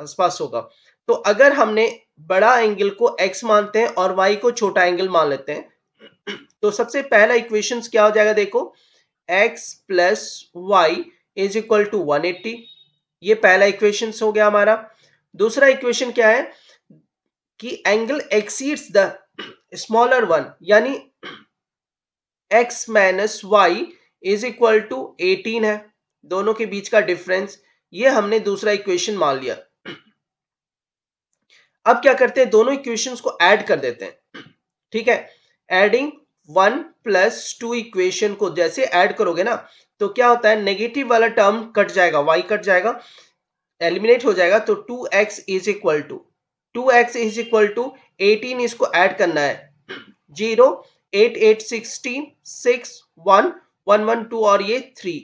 आसपास होगा. तो अगर हमने बड़ा एंगल को x मानते हैं और y को छोटा एंगल मान लेते हैं, तो सबसे पहला इक्वेशंस क्या हो जाएगा, देखो x plus y is equal to 180. ये पहला इक्वेशन हो गया हमारा. दूसरा इक्वेशन क्या है कि angle exceeds the smaller one, यानी x minus y is equal to 18 है, दोनों के बीच का डिफरेंस. ये हमने दूसरा इक्वेशन मान लिया. अब क्या करते हैं, दोनों इक्वेशंस को ऐड कर देते हैं. ठीक है, एडिंग 1 प्लस 2 इक्वेशन को जैसे ऐड करोगे ना, तो क्या होता है, नेगेटिव वाला टर्म कट जाएगा, y कट जाएगा, एलिमिनेट हो जाएगा. तो 2x इज इक्वल टू 18, इसको ऐड करना है. 0 8 8 16 6 1 1 1 2 और ये 3.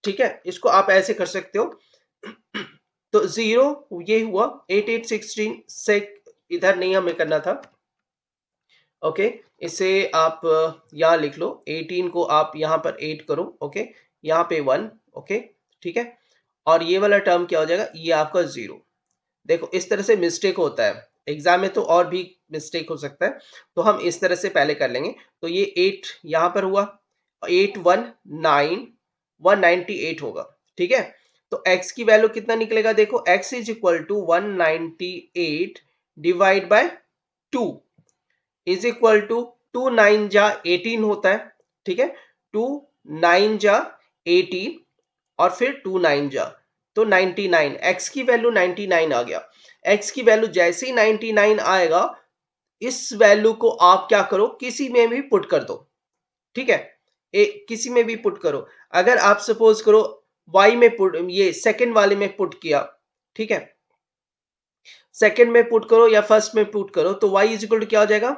ठीक है, इसको आप ऐसे कर सकते हो. तो 0 ये हुआ, 8 8 16 से इधर नहीं हमें करना था. ओके, इसे आप यहाँ लिख लो. 18 को आप यहाँ पर 8 करो. ओके, यहाँ पे 1. ओके, ठीक है. और ये वाला टर्म क्या हो जाएगा, ये आपका 0. देखो इस तरह से मिस्टेक होता है एग्जाम में, तो और भी मिस्टेक हो सकता है, तो हम इस तरह से पहले कर लेंगे. तो ये 8 यहाँ पर हुआ, 8 1 9 198 होगा. ठीक है, तो x की वैल्यू कितना निकलेगा, देखो x is equal to 198 divide by 2 is equal to 2 9 जा 18 होता है. ठीक है, 2 9 जा 18 और फिर 2 9 जा, तो 99. x की वैल्यू 99 आ गया. x की वैल्यू जैसे ही 99 आएगा, इस वैल्यू को आप क्या करो, किसी में भी पुट कर दो. ठीक है, किसी में भी पुट करो. अगर आप सपोज करो y में पुट, ये सेकंड वाले में पुट किया, ठीक है, सेकंड में पुट करो या फर्स्ट में पुट करो, तो y इज इक्वल टू क्या हो जाएगा,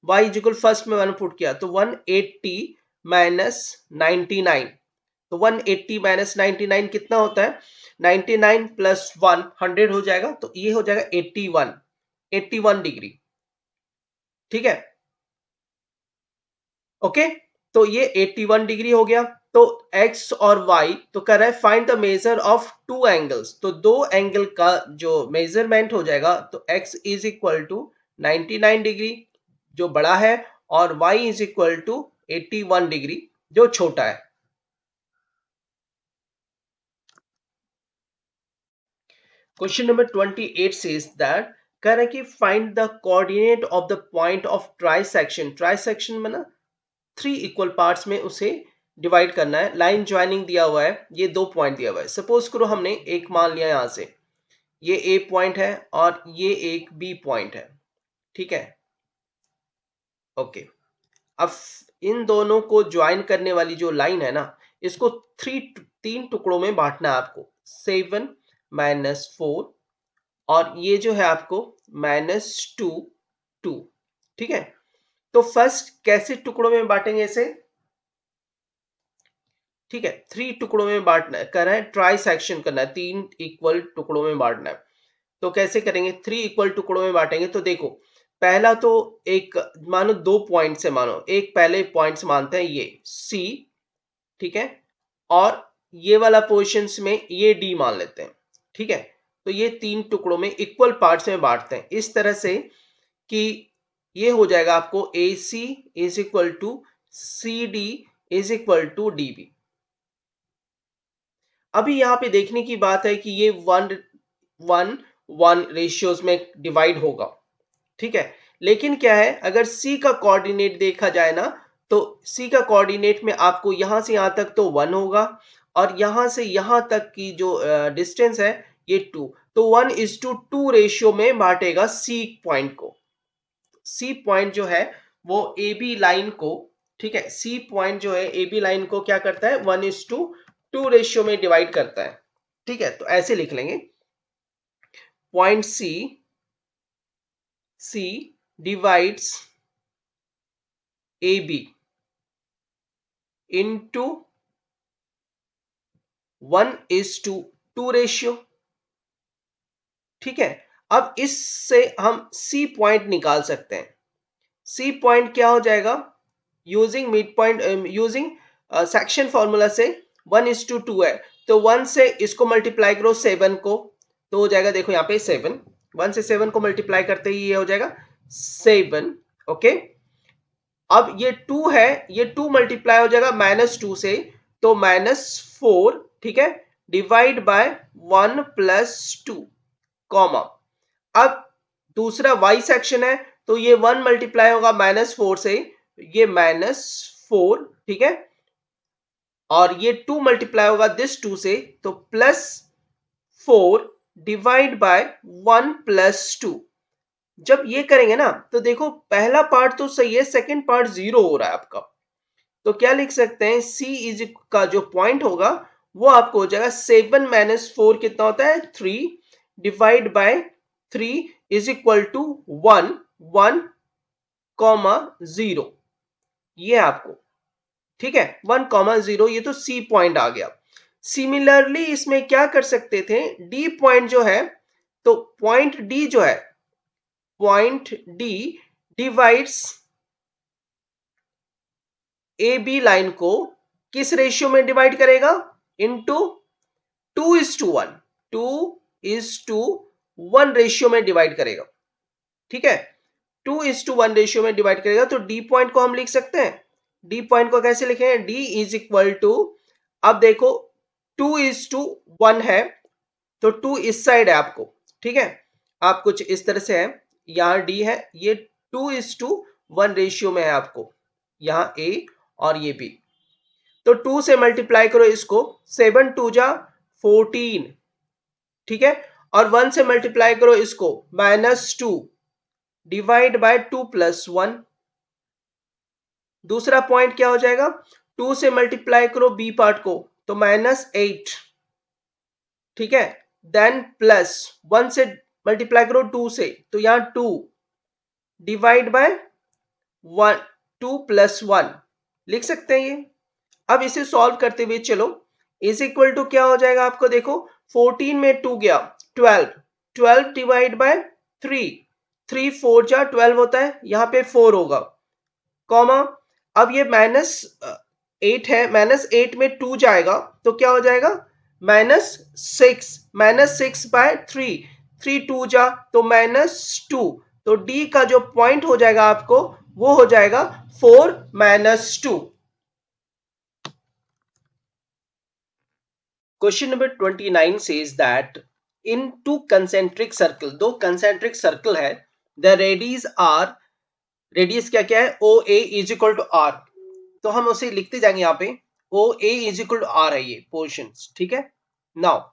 y इज इक्वल फर्स्ट में 1 पुट किया तो 180 माइनस 99. तो 180 माइनस 99 कितना होता है, 99 प्लस 1 100 हो जाएगा. तो ये हो जाएगा 81 डिग्री. ठीक है, ओके. तो ये 81 डिग्री हो गया. तो x और y तो कर रहा है find the measure of two angles. तो दो एंगल का जो मेजरमेंट हो जाएगा, तो x is equal to 99 degree जो बड़ा है, और y is equal to 81 degree जो छोटा है. क्वेश्चन नंबर 28 says that कह रहा है कि find the coordinate of the point of trisection. Trisection में ना 3 इक्वल पार्ट्स में उसे डिवाइड करना है. लाइन ज्वाइनिंग दिया हुआ है, ये 2 पॉइंट दिया हुआ है. सपोज करो हमने एक मान लिया यहां से, ये ए पॉइंट है और ये एक बी पॉइंट है. ठीक है, ओके. अब इन दोनों को ज्वाइन करने वाली जो लाइन है ना, इसको तीन टुकड़ों में बांटना है आपको. 7 माइनस 4 और ये जो है आपको -2 2. ठीक है, तो फर्स्ट कैसे टुकड़ों में बांटेंगे इसे, ठीक है, 3 टुकड़ों में बांटना है, कर रहा है ट्राई सेक्शन करना है, 3 इक्वल टुकड़ों में बांटना है. तो कैसे करेंगे, 3 इक्वल टुकड़ों में बांटेंगे. तो देखो पहला तो एक मानो 2 पॉइंट से, मानो एक पहले पॉइंट से मानते हैं ये सी. ठीक है, और ये वाला पोर्शन में ये डी मान लेते हैं. ठीक है, तो ये 3 टुकड़ों में इक्वल पार्ट्स में बांटते हैं इस तरह से कि ये हो जाएगा आपको A C is equal to C D is equal to D B. अभी यहाँ पे देखने की बात है कि ये 1 1 1 रेशियोज में डिवाइड होगा. ठीक है, लेकिन क्या है, अगर C का कोऑर्डिनेट देखा जाए ना, तो C का कोऑर्डिनेट में आपको यहां से यहां तक तो 1 होगा, और यहां से यहां तक की जो डिस्टेंस है ये 2. तो 1:2 रेशियो में बांटेगा C पॉइंट को. C पॉइंट जो है वो ए बी लाइन को, ठीक है, C पॉइंट जो है ए बी लाइन को क्या करता है, 1:2 रेशियो में डिवाइड करता है. ठीक है, तो ऐसे लिख लेंगे, point C divides A B. Into 1:2 ratio. ठीक है, अब इससे हम सी पॉइंट निकाल सकते हैं। सी पॉइंट क्या हो जाएगा, using mid point, using section formula से 1:2 है, तो 1 से इसको मल्टीप्लाई करो 7 को, तो हो जाएगा, देखो यहाँ पे 7, 1 से 7 को मल्टीप्लाई करते ही ये हो जाएगा 7। ओके, अब ये 2 है, ये 2 मल्टीप्लाई हो जाएगा -2 से, तो -4, ठीक है, डिवाइड बाय 1+2, कॉमा। अब दूसरा y सेक्शन है, तो ये 1 मल्टीप्लाई होगा -4 से, ये -4, ठीक है, और ये 2 मल्टीप्लाई होगा दिस 2 से, तो +4 डिवाइड बाय 1+2। जब ये करेंगे ना, तो देखो पहला पार्ट तो सही है, सेकंड पार्ट 0 हो रहा है आपका, तो क्या लिख सकते हैं, सी इज का जो पॉइंट होगा वो आपको हो जाएगा 7 - 4 कितना होता है, 3, divide by 3 is equal to 1, 1,0, ये आपको, ठीक है, 1,0, ये तो सी पॉइंट आ गया। सिमिलरली इसमें क्या कर सकते थे, डी पॉइंट जो है, तो पॉइंट डी जो है, point D divides A B line को किस रेशियो में डिवाइड करेगा, इनटू 2:1, 2:1 रेशियो में डिवाइड करेगा। ठीक है, 2:1 रेशियो में डिवाइड करेगा, तो डी पॉइंट को हम लिख सकते हैं। डी पॉइंट को कैसे लिखें, डी इज इक्वल टू, अब देखो 2:1 है, तो 2 इस साइड है आपको, ठीक है, आप कुछ इस तरह से है, यहां डी है, ये 2:1 रेशियो में है आपको, यहां ए और ये बी, तो 2 से मल्टीप्लाई करो इसको, 7×2 = 14, ठीक है, और 1 से मल्टीप्लाई करो इसको, -2 डिवाइड बाय 2+1। दूसरा पॉइंट क्या हो जाएगा, 2 से मल्टीप्लाई करो बी पार्ट को, तो -8, ठीक है, देन प्लस 1 से मल्टीप्लाई करो 2 से, तो यहां 2 डिवाइड बाय 1, 2+1 लिख सकते हैं ये। अब इसे सॉल्व करते हुए चलो, इज इक्वल टू क्या हो जाएगा आपको, देखो 14 में 2 गया, 12, 12 डिवाइड बाय 3, 3 4 जा 12 होता है, यहाँ पे 4 होगा, कॉमा। अब ये -8 है, -8 में 2 जाएगा, तो क्या हो जाएगा, -6, -6/3, 3 2 जा, तो -2, तो डी का जो पॉइंट हो जाएगा आपको, वो हो जाएगा 4 - 2। Question number 29 says that in two concentric circle, दो concentric circle है, the radius are, radius क्या क्या है, OA is equal to R, तो हम उसे लिखते जाएंगे, यहाँ पे OA is equal to R है ये portions, ठीक है। Now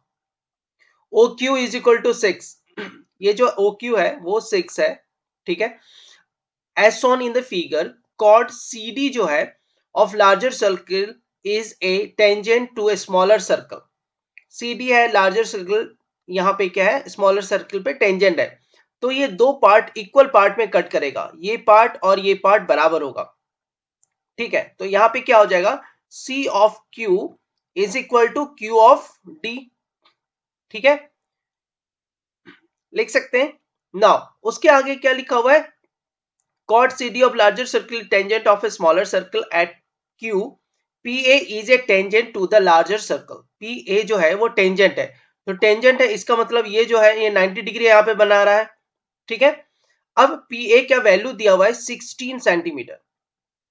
OQ is equal to 6, ये जो OQ है वो 6 है, ठीक है। As shown in the figure, chord CD जो है of larger circle is a tangent to a smaller circle, CD है लार्जर सर्कल, यहाँ पे क्या है, स्मॉलर सर्कल पे टेंजेंट है, तो ये दो पार्ट इक्वल पार्ट में कट करेगा, ये पार्ट और ये पार्ट बराबर होगा, ठीक है, तो यहाँ पे क्या हो जाएगा, C of Q is equal to Q of D, ठीक है, लिख सकते हैं। नाउ उसके आगे क्या लिखा हुआ है, chord CD of larger circle tangent of a smaller circle at Q, PA is a tangent to the larger circle, PA जो है वो टेंजेंट है, तो टेंजेंट है इसका मतलब ये जो है ये 90 डिग्री यहाँ पे बना रहा है, ठीक है। अब PA क्या वैल्यू दिया हुआ है, 16 सेंटीमीटर,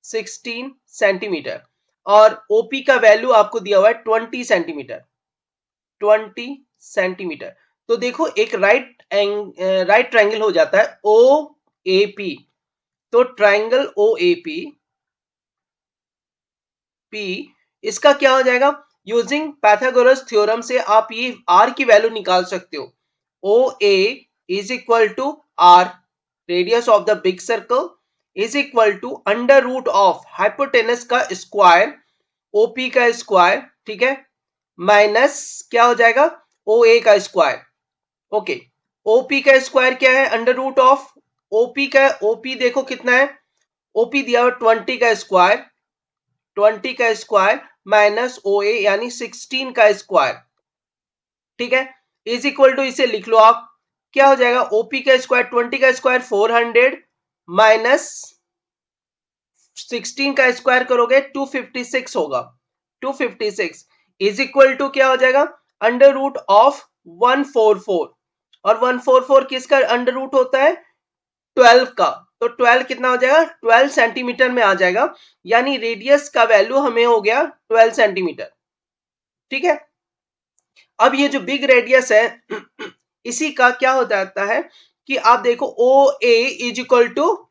16 सेंटीमीटर, और OP का वैल्यू आपको दिया हुआ है 20 सेंटीमीटर, 20 सेंटीमीटर, तो देखो एक राइट ट्रायंगल हो जाता है OAP, तो ट्रायंगल OAP P, इसका क्या हो जाएगा, यूजिंग पाइथागोरस थ्योरम से आप ये R की वैल्यू निकाल सकते हो, OA is equal to R, radius of the big circle, is equal to under root of hypotenuse का स्क्वायर, OP का स्क्वायर, ठीक है, माइनस क्या हो जाएगा, OA का स्क्वायर, ओके। OP का स्क्वायर क्या है, अंडर रूट ऑफ OP का, OP देखो कितना है, OP दिया हुआ 20 का स्क्वायर, 20 का स्क्वायर माइनस OA यानी 16 का स्क्वायर, ठीक है, इज इक्वल टू, इसे लिख लो आप, क्या हो जाएगा, OP का स्क्वायर 20 का स्क्वायर 400 माइनस 16 का स्क्वायर करोगे 256 होगा, 256 इज इक्वल टू क्या हो जाएगा, अंडर रूट ऑफ 144, और 144 किसका अंडर रूट होता है, 12 का, तो 12 कितना हो जाएगा, 12 सेंटीमीटर में आ जाएगा, यानी रेडियस का वैल्यू हमें हो गया 12 सेंटीमीटर, ठीक है। अब ये जो बिग रेडियस है इसी का क्या हो जाता है कि आप देखो O A is equal to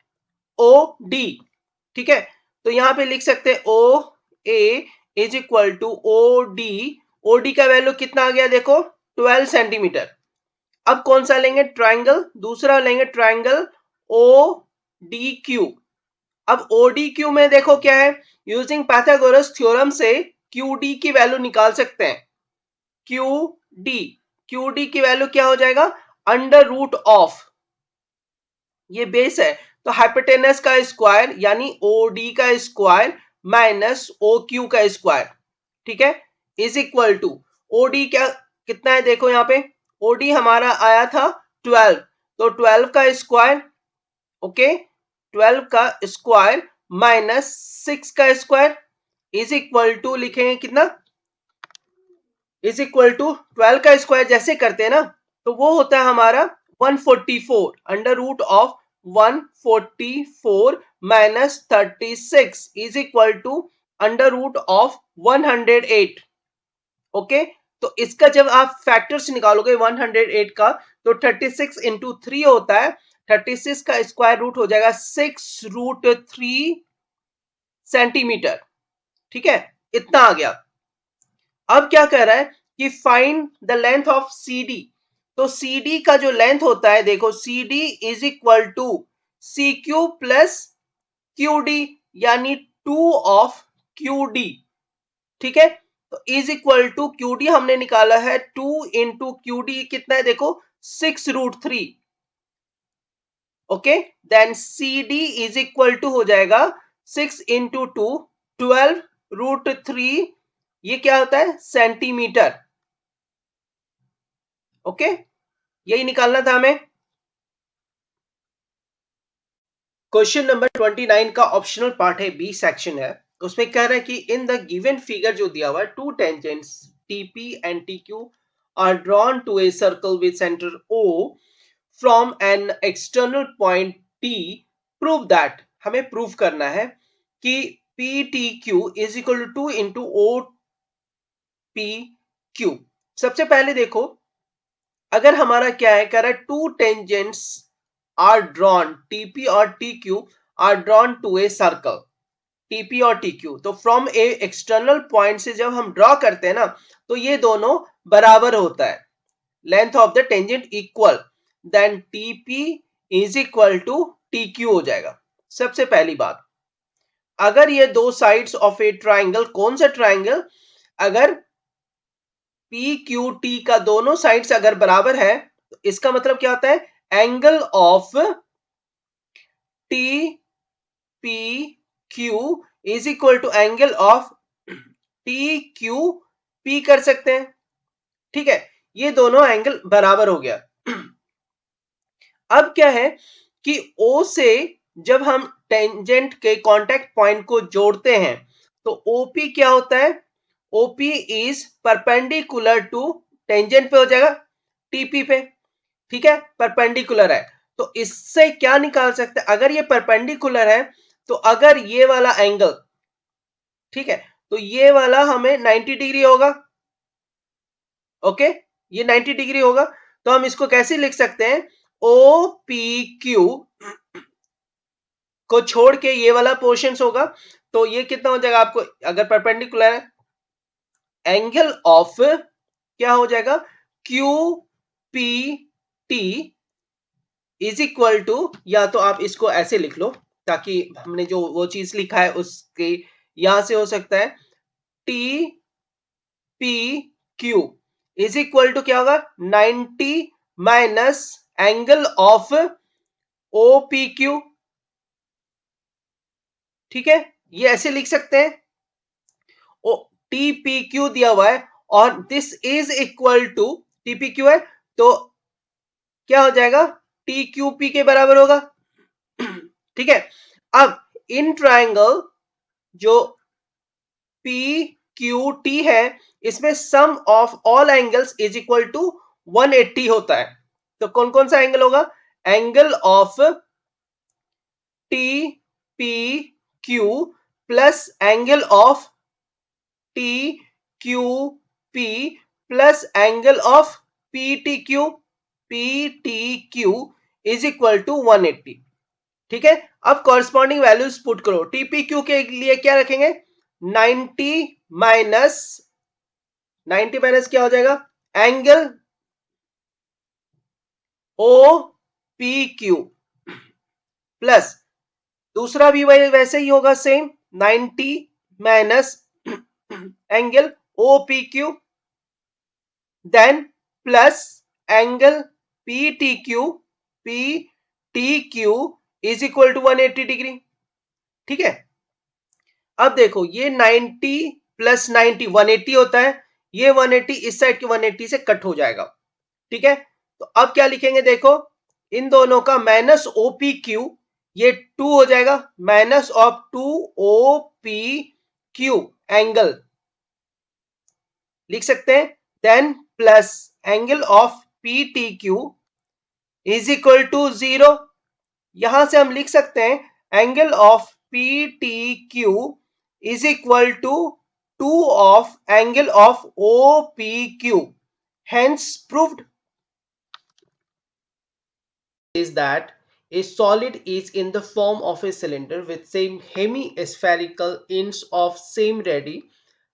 O D, ठीक है, तो यहां पे लिख सकते हैं O A is equal to O D का वैल्यू कितना आ गया देखो 12 सेंटीमीटर। अब कौन सा लेंगे, ट्राइंगल, दूसरा लेंगे ट्राइंगल ओ डी क्यू। अब ओ डी क्यू में देखो क्या है, यूजिंग पाइथागोरस थ्योरम से क्यू डी की वैल्यू निकाल सकते हैं, क्यू डी की वैल्यू क्या हो जाएगा, अंडर रूट ऑफ, ये बेस है, तो हाइपोटेनस का स्क्वायर यानी ओडी का स्क्वायर माइनस ओ क्यू का स्क्वायर, ठीक है, इज इक्वल टू ओडी क्या कितना है देखो यहाँ पे, ओडी हमारा आया था 12, तो 12 का स्क्वायर, ओके, 12 का स्क्वायर माइनस 6 का स्क्वायर इज इक्वल टू, लिखेंगे कितना, इज इक्वल टू 12 का स्क्वायर जैसे करते हैं ना, तो वो होता है हमारा 144 under root of 144 minus 36 is equal to under root of 108, okay, तो इसका जब आप फैक्टर्स निकालोगे 108 का, तो 36 इंटू 3 होता है, 36 का स्क्वायर रूट हो जाएगा 6√3 सेंटीमीटर, ठीक है, इतना आ गया। अब क्या कह रहा है कि find the length of CD, तो CD का जो लेंथ होता है देखो, CD is equal to CQ plus QD यानी 2 ऑफ QD, ठीक है, तो इज इक्वल टू QD हमने निकाला है 2 इंटू QD कितना है देखो 6√3, okay, then CD is equal to हो जाएगा 6 इंटू 2 12√3, ये क्या होता है सेंटीमीटर, ओके, यही निकालना था हमें। क्वेश्चन नंबर 29 का ऑप्शनल पार्ट है, बी सेक्शन है, उसमें कह रहा है कि इन द गिवन फिगर जो दिया हुआ है, two tangents TP and TQ are drawn to a circle with centre O from an external point T, prove that, हमें प्रूव करना है कि PTQ is equal to 2 into OPQ। सबसे पहले देखो, अगर हमारा क्या है, कह रहा है two tangents are drawn, TP और TQ are drawn to a circle, TP और TQ, तो फ्रॉम ए एक्सटर्नल पॉइंट से जब हम ड्रॉ करते हैं ना, तो ये दोनों बराबर होता है, length of the tangent equal, then TP is equal to TQ हो जाएगा। सबसे पहली बात, अगर ये दो साइड्स ऑफ ए ट्राइंगल, कौन सा ट्राइंगल, अगर PQT का दोनों साइड्स अगर बराबर है, तो इसका मतलब क्या होता है, angle of TPQ is equal to angle of TQP कर सकते हैं, ठीक है, ये दोनों एंगल बराबर हो गया। अब क्या है कि O से जब हम टेंजेंट के कांटेक्ट पॉइंट को जोड़ते हैं, तो OP क्या होता है, OP is perpendicular to, tangent पे हो जाएगा TP पे, ठीक है, परपेंडिकुलर है, तो इससे क्या निकाल सकते हैं, अगर ये परपेंडिकुलर है, तो अगर ये वाला एंगल, ठीक है, तो ये वाला हमें 90 डिग्री होगा, ओके, ये 90 डिग्री होगा, तो हम इसको कैसे लिख सकते हैं, OPQ को छोड़ के ये वाला पोर्शन होगा, तो ये कितना हो जाएगा आपको, अगर परपेंडिकुलर है, एंगल ऑफ क्या हो जाएगा, QPT इज इक्वल टू, या तो आप इसको ऐसे लिख लो, ताकि हमने जो वो चीज लिखा है उसके यहां से हो सकता है, TPQ इज इक्वल टू क्या होगा 90 माइनस एंगल ऑफ OPQ, ठीक है, ये ऐसे लिख सकते हैं, ओ टी पी क्यू दिया हुआ है और this is equal to T P Q है तो क्या हो जाएगा टी क्यू पी के बराबर होगा। ठीक है, अब इन ट्राइंगल जो पी क्यू टी है इसमें sum of all angles is equal to 180 होता है। तो कौन कौन सा एंगल होगा, angle of T P Q plus angle of T Q P plus angle of P T Q is equal to 180। ठीक है, अब कॉरस्पॉन्डिंग वैल्यूज पुट करो। टीपीक्यू के लिए क्या रखेंगे 90 माइनस 90 माइनस क्या हो जाएगा angle O P Q plus दूसरा भी वही वैसे ही होगा same 90 minus angle O P Q then plus angle P T Q is equal to 180 degree. ठीक है, अब देखो ये 90 प्लस 90 180 होता है, ये 180 इस साइड के 180 से कट हो जाएगा। ठीक है, तो अब क्या लिखेंगे देखो इन दोनों का माइनस ओपी क्यू ये 2 हो जाएगा minus of 2 O P Q angle लिख सकते हैं then plus angle of P T Q is equal to 0। यहां से हम लिख सकते हैं angle of P T Q is equal to 2 of angle of O P Q hence proved is that a solid is in the form of a cylinder with same hemispherical ends of same radii.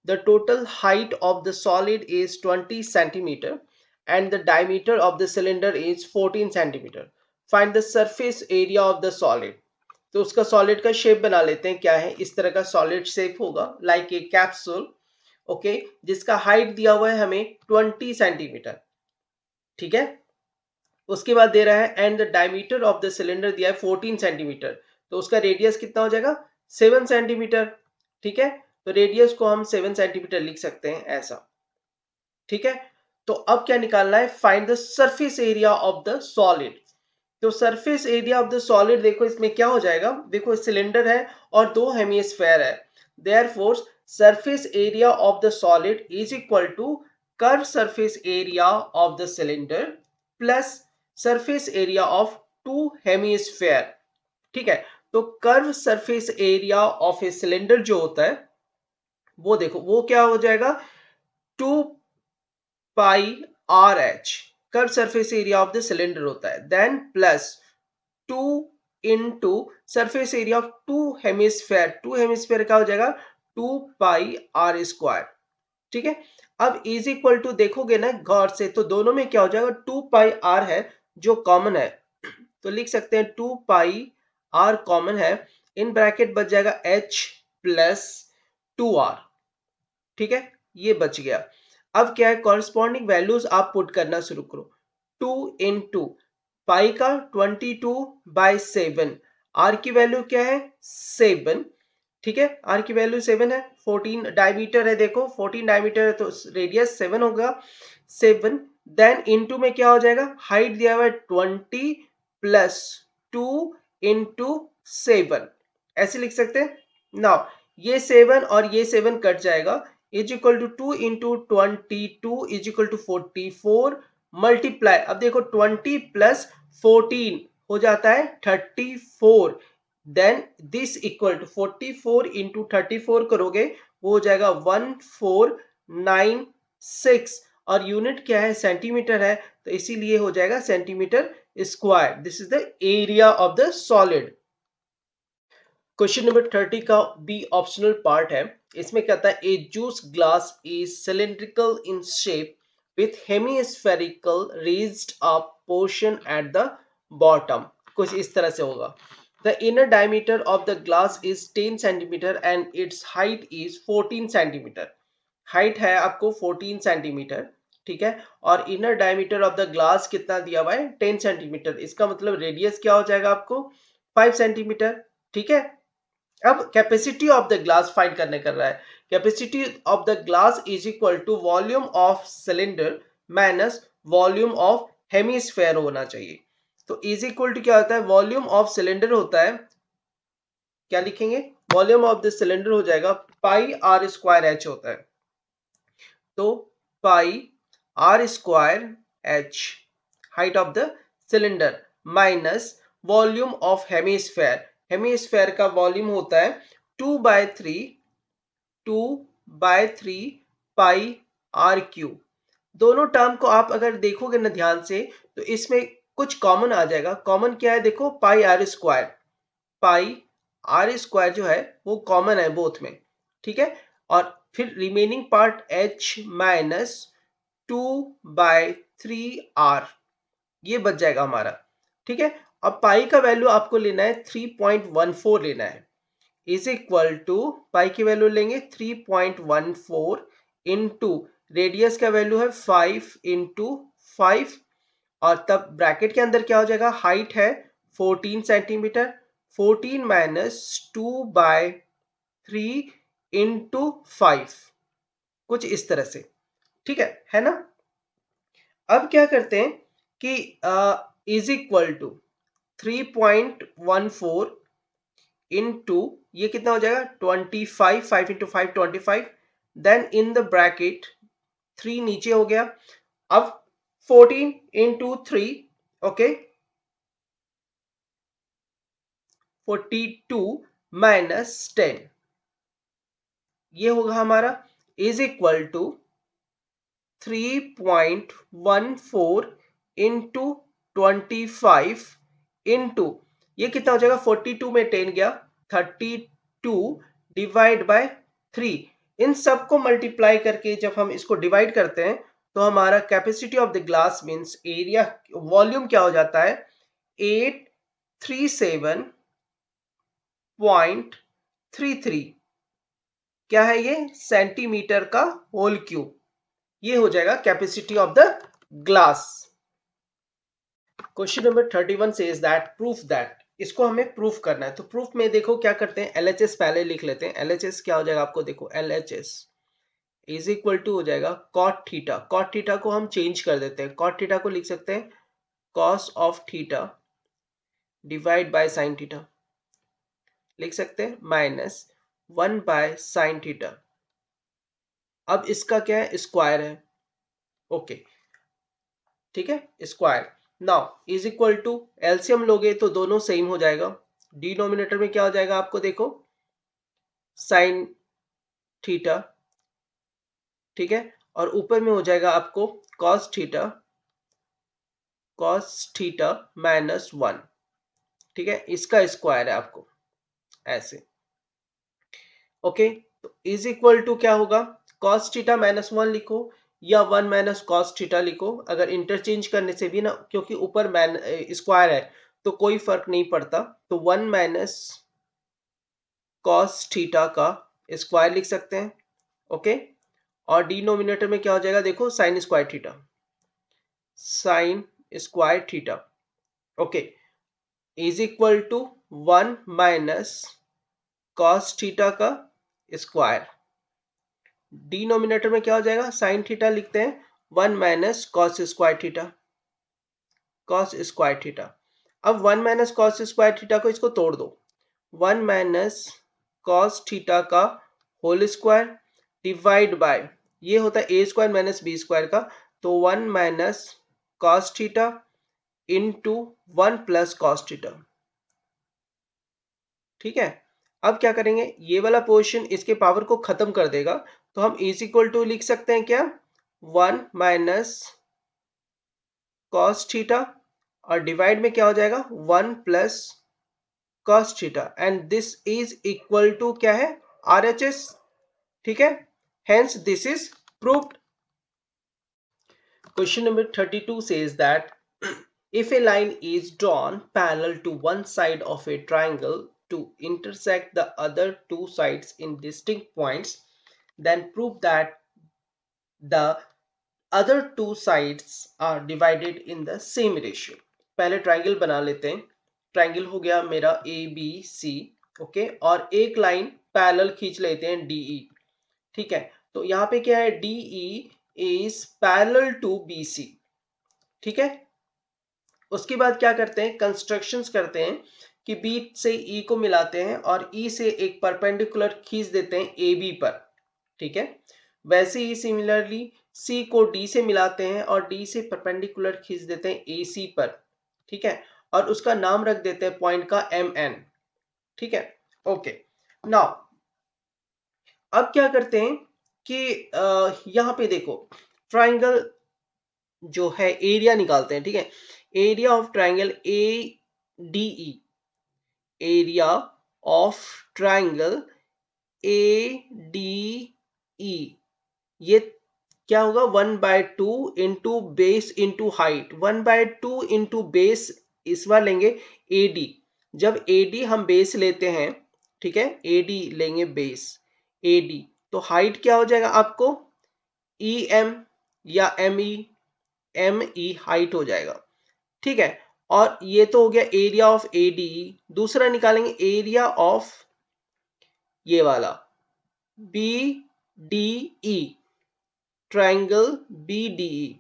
The total height of the solid is 20 centimeter and the diameter of the cylinder is 14 centimeter. Find the surface area of the solid. तो उसका सॉलिड का शेप बना लेते हैं, क्या है इस तरह का सॉलिड शेप होगा लाइक ए कैप्सूल। ओके, जिसका हाइट दिया हुआ है हमें 20 सेंटीमीटर। ठीक है, उसके बाद दे रहा है and the diameter of the cylinder दिया है 14 सेंटीमीटर, तो उसका रेडियस कितना हो जाएगा 7 सेंटीमीटर। ठीक है, तो रेडियस को हम 7 सेंटीमीटर लिख सकते हैं ऐसा। ठीक है, तो अब क्या निकालना है find the surface area of the solid. तो surface area of the solid देखो इसमें क्या हो जाएगा, देखो सिलेंडर है और दो हेमिस्फेयर है, therefore surface area of the solid is equal to curve surface area of the cylinder plus surface area of two hemisphere. ठीक है, तो curve surface area of a cylinder जो होता है वो देखो वो क्या हो जाएगा 2 pi R H curve surface area of the cylinder होता है then plus 2 into surface area of two hemisphere क्या हो जाएगा 2 पाई आर स्क्वायर। ठीक है, अब इज इक्वल टू देखोगे ना गौर से तो दोनों में क्या हो जाएगा 2 पाई आर है जो कॉमन है, तो लिख सकते हैं 2 पाई आर कॉमन है, इन ब्रैकेट बच जाएगा h प्लस 2r। ठीक है, ये बच गया। अब क्या है कॉरस्पॉन्डिंग वैल्यूज आप पुट करना शुरू करो 2 इंटू पाई का 22/7, आर की वैल्यू क्या है 7। ठीक है, आर की वैल्यू 7 है, 14 डायमीटर है, देखो 14 डायमीटर है तो रेडियस 7 होगा 7। देन इनटू में क्या हो जाएगा हाइट दिया हुआ है 20 प्लस 2 इंटू 7, ऐसे लिख सकते हैं। नाउ ये 7 और ये 7 कट जाएगा is equal to 2 into 22 is equal to 44 multiply, अब देखो 20 प्लस 14 हो जाता है 34, then this equal to 44 into 34 करोगे वो हो जाएगा 1496 और यूनिट क्या है सेंटीमीटर है, तो इसीलिए हो जाएगा centimetre square. This is the area of the solid. Question number 30 का बी ऑप्शनल पार्ट है, इसमें कहता है a juice glass is cylindrical in shape with hemispherical raised up portion at the bottom. कुछ इस तरह से होगा। The inner diameter of the glass is 10 centimeter and its height is 14 centimeter. Height है आपको 14 सेंटीमीटर। ठीक है, और inner diameter of the glass कितना दिया हुआ है 10 सेंटीमीटर, इसका मतलब रेडियस क्या हो जाएगा आपको 5 सेंटीमीटर। ठीक है, अब capacity of the glass find करने कर रहा है। Capacity of the glass is equal to volume of cylinder minus volume of hemisphere होना चाहिए। तो इज इक्वल टू क्या होता है, वॉल्यूम ऑफ सिलेंडर होता है, क्या लिखेंगे, वॉल्यूम ऑफ द सिलेंडर हो जाएगा पाई आर स्क्वायर एच होता है। तो pi R square H height of the cylinder minus volume of hemisphere, hemisphere का वॉल्यूम होता है 2/3 2/3 पाई आर क्यूब। दोनों टर्म को आप अगर देखोगे ना ध्यान से तो इसमें कुछ कॉमन आ जाएगा। कॉमन क्या है, देखो pi R square, pi R square जो है वो कॉमन है बोथ में, ठीक है। और फिर remaining part H minus 2/3 R, ये बच जाएगा हमारा, ठीक है। अब पाई का वैल्यू आपको लेना है 3.14 लेना है, इज इक्वल टू पाई की वैल्यू लेंगे 3.14 इंटू रेडियस का वैल्यू है 5 इंटू 5, और तब ब्रैकेट के अंदर क्या हो जाएगा, हाइट है 14 सेंटीमीटर, 14 माइनस 2/3 इंटू 5, कुछ इस तरह से, ठीक है ना। अब क्या करते हैं कि इज इक्वल टू 3.14 इंटू ये कितना हो जाएगा 25, 5 into 5 25, then in the bracket 3 नीचे हो गया। अब 14 इंटू 3, ओके, 42 माइनस 10, ये होगा हमारा is equal to 3.14 into 25 into ये कितना हो जाएगा 42 में 10 गया 32 डिवाइड बाय 3। इन सबको मल्टीप्लाई करके जब हम इसको डिवाइड करते हैं तो हमारा capacity of the glass means area, volume क्या हो जाता है 837.33, क्या है ये सेंटीमीटर का होल क्यूब, ये हो जाएगा capacity of the glass. Question number 31 says that proof that, इसको हमें प्रूफ करना है। तो प्रूफ में देखो क्या करते हैं, एलएचएस पहले लिख लेते हैं। एलएचएस क्या हो जाएगा आपको, देखो एलएचएस इज इक्वल टू हो जाएगा कॉट थीटा, कॉट थीटा को हम चेंज कर देते हैं, कॉट थीटा को लिख सकते हैं cos of theta divide by sine theta, लिख सकते हैं माइनस 1/साइन थीटा। अब इसका क्या है, स्क्वायर है, ओके, ठीक है, square. Now is equal to LCM लोगे तो दोनों सेम हो जाएगा, डिनोमिनेटर में क्या हो जाएगा आपको देखो साइन थीटा, ठीक है, और ऊपर में हो जाएगा आपको कॉस थीटा माइनस 1, ठीक है, इसका स्क्वायर है आपको ऐसे, ओके। तो इज इक्वल टू क्या होगा, कॉस थीटा माइनस 1 लिखो या 1 माइनस कॉस थीटा लिखो, अगर इंटरचेंज करने से भी ना, क्योंकि ऊपर स्क्वायर है तो कोई फर्क नहीं पड़ता, तो 1 माइनस कॉस थीटा का स्क्वायर लिख सकते हैं, ओके। और डिनोमिनेटर में क्या हो जाएगा देखो sine square theta, sine square theta, okay, is equal to 1 minus cos theta का स्क्वायर, डिनोमिनेटर में क्या हो जाएगा साइन थीटा लिखते हैं 1 minus cos square theta, cos square theta. अब 1 माइनस कॉस स्क्वायर थीटा को इसको तोड़ दो, 1 माइनस कॉस थीटा का होल स्क्वायर डिवाइड बाय ये होता है ए स्क्वायर माइनस बी स्क्वायर का, तो 1 minus cos theta into 1 plus cos theta, ठीक है। अब क्या करेंगे, ये वाला पोर्शन इसके पावर को खत्म कर देगा, तो हम इज इक्वल टू लिख सकते हैं क्या 1 माइनस कॉस थीटा, और डिवाइड में क्या हो जाएगा 1 plus cos theta, and this is equal to क्या है RHS, ठीक है, hence this is proved। Question number 32 says that if a line is drawn parallel to one side of a triangle to intersect the other two sides in distinct points, then prove that the other two sides are divided in the same ratio। पहले ट्राइंगल बना लेते हैं, ट्राइंगल हो गया मेरा ए बी सी, ओके, और एक लाइन पैरेलल खींच लेते हैं डीई। ठीक है, तो यहाँ पे क्या है, DE is parallel to BC. ठीक है, उसके बाद क्या करते हैं, कंस्ट्रक्शंस करते हैं कि बी से ई को मिलाते हैं और ई से एक परपेंडिकुलर खींच देते हैं ए बी पर। ठीक है, वैसे ही सिमिलरली सी को डी से मिलाते हैं और डी से परपेंडिकुलर खींच देते हैं ए सी पर। ठीक है, और उसका नाम रख देते हैं पॉइंट का एम एन। ठीक है, ओके। नाउ अब क्या करते हैं कि यहाँ पे देखो, ट्राइंगल जो है एरिया निकालते हैं। ठीक है, area of triangle A D E, area of triangle A D E, ये क्या होगा, 1/2 into base into height. 1/2 into base इस बार लेंगे एडी। जब एडी हम बेस लेते हैं, ठीक है, एडी लेंगे बेस, एडी, तो हाइट क्या हो जाएगा आपको, ई एम या M E, M E height हो जाएगा। ठीक है, और ये तो हो गया एरिया ऑफ एडी। दूसरा निकालेंगे एरिया ऑफ ये वाला B D E, triangle B D E,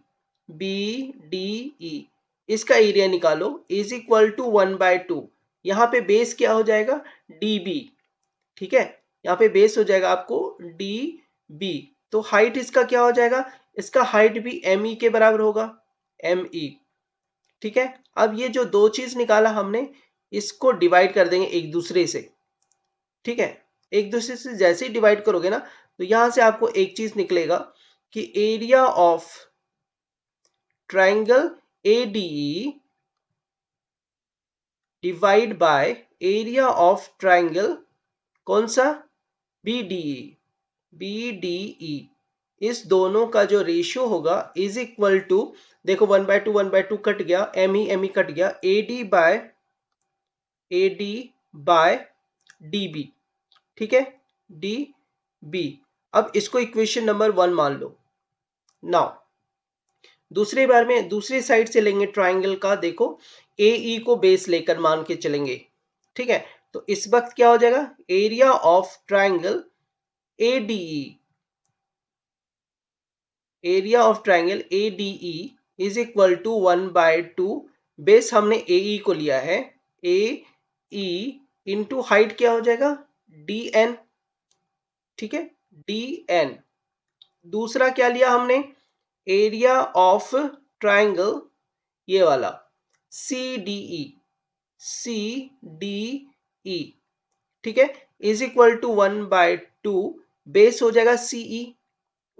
B D E, इसका एरिया निकालो, इज इक्वल टू 1/2। यहाँ पे बेस क्या हो जाएगा, डी बी। ठीक है, यहाँ पे बेस हो जाएगा आपको डी बी, तो हाइट इसका क्या हो जाएगा, इसका हाइट भी एम ई के बराबर होगा, एम ई। ठीक है, अब ये जो दो चीज निकाला हमने, इसको डिवाइड कर देंगे एक दूसरे से। ठीक है, एक दूसरे से जैसे ही डिवाइड करोगे ना, तो यहां से आपको एक चीज निकलेगा कि area of triangle ADE divide by area of triangle कौन सा, BDE। BDE, इस दोनों का जो रेशियो होगा इज इक्वल टू, देखो 1/2 कट गया, एम ई कट गया, AD बाय DB। ठीक है, DB। अब इसको इक्वेशन नंबर 1 मान लो। नाउ दूसरी बार में दूसरी साइड से लेंगे ट्राइंगल का, देखो ए ई को बेस लेकर मान के चलेंगे। ठीक है, तो इस वक्त क्या हो जाएगा, area of triangle ADE, area of triangle ADE is equal to 1/2, base हमने AE को लिया है, AE इंटू हाइट क्या हो जाएगा, DN। ठीक है, DN। दूसरा क्या लिया हमने, एरिया ऑफ ट्राइंगल ये वाला CDE, CDE। ठीक है, इज इक्वल टू 1/2, बेस हो जाएगा CE,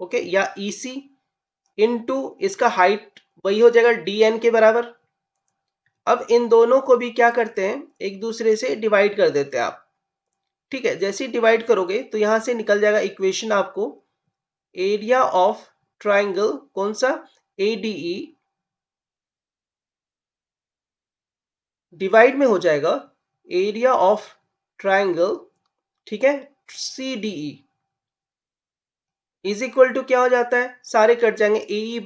ओके, या EC, इनटू इसका हाइट वही हो जाएगा DN के बराबर। अब इन दोनों को भी क्या करते हैं, एक दूसरे से डिवाइड कर देते हैं आप। ठीक है, जैसे ही डिवाइड करोगे तो यहां से निकल जाएगा इक्वेशन आपको, एरिया ऑफ ट्राइंगल कौन सा, ADE डिवाइड में हो जाएगा एरिया ऑफ ट्राइंगल, ठीक है, CDE इज इक्वल टू क्या हो जाता है, सारे कट जाएंगे, AE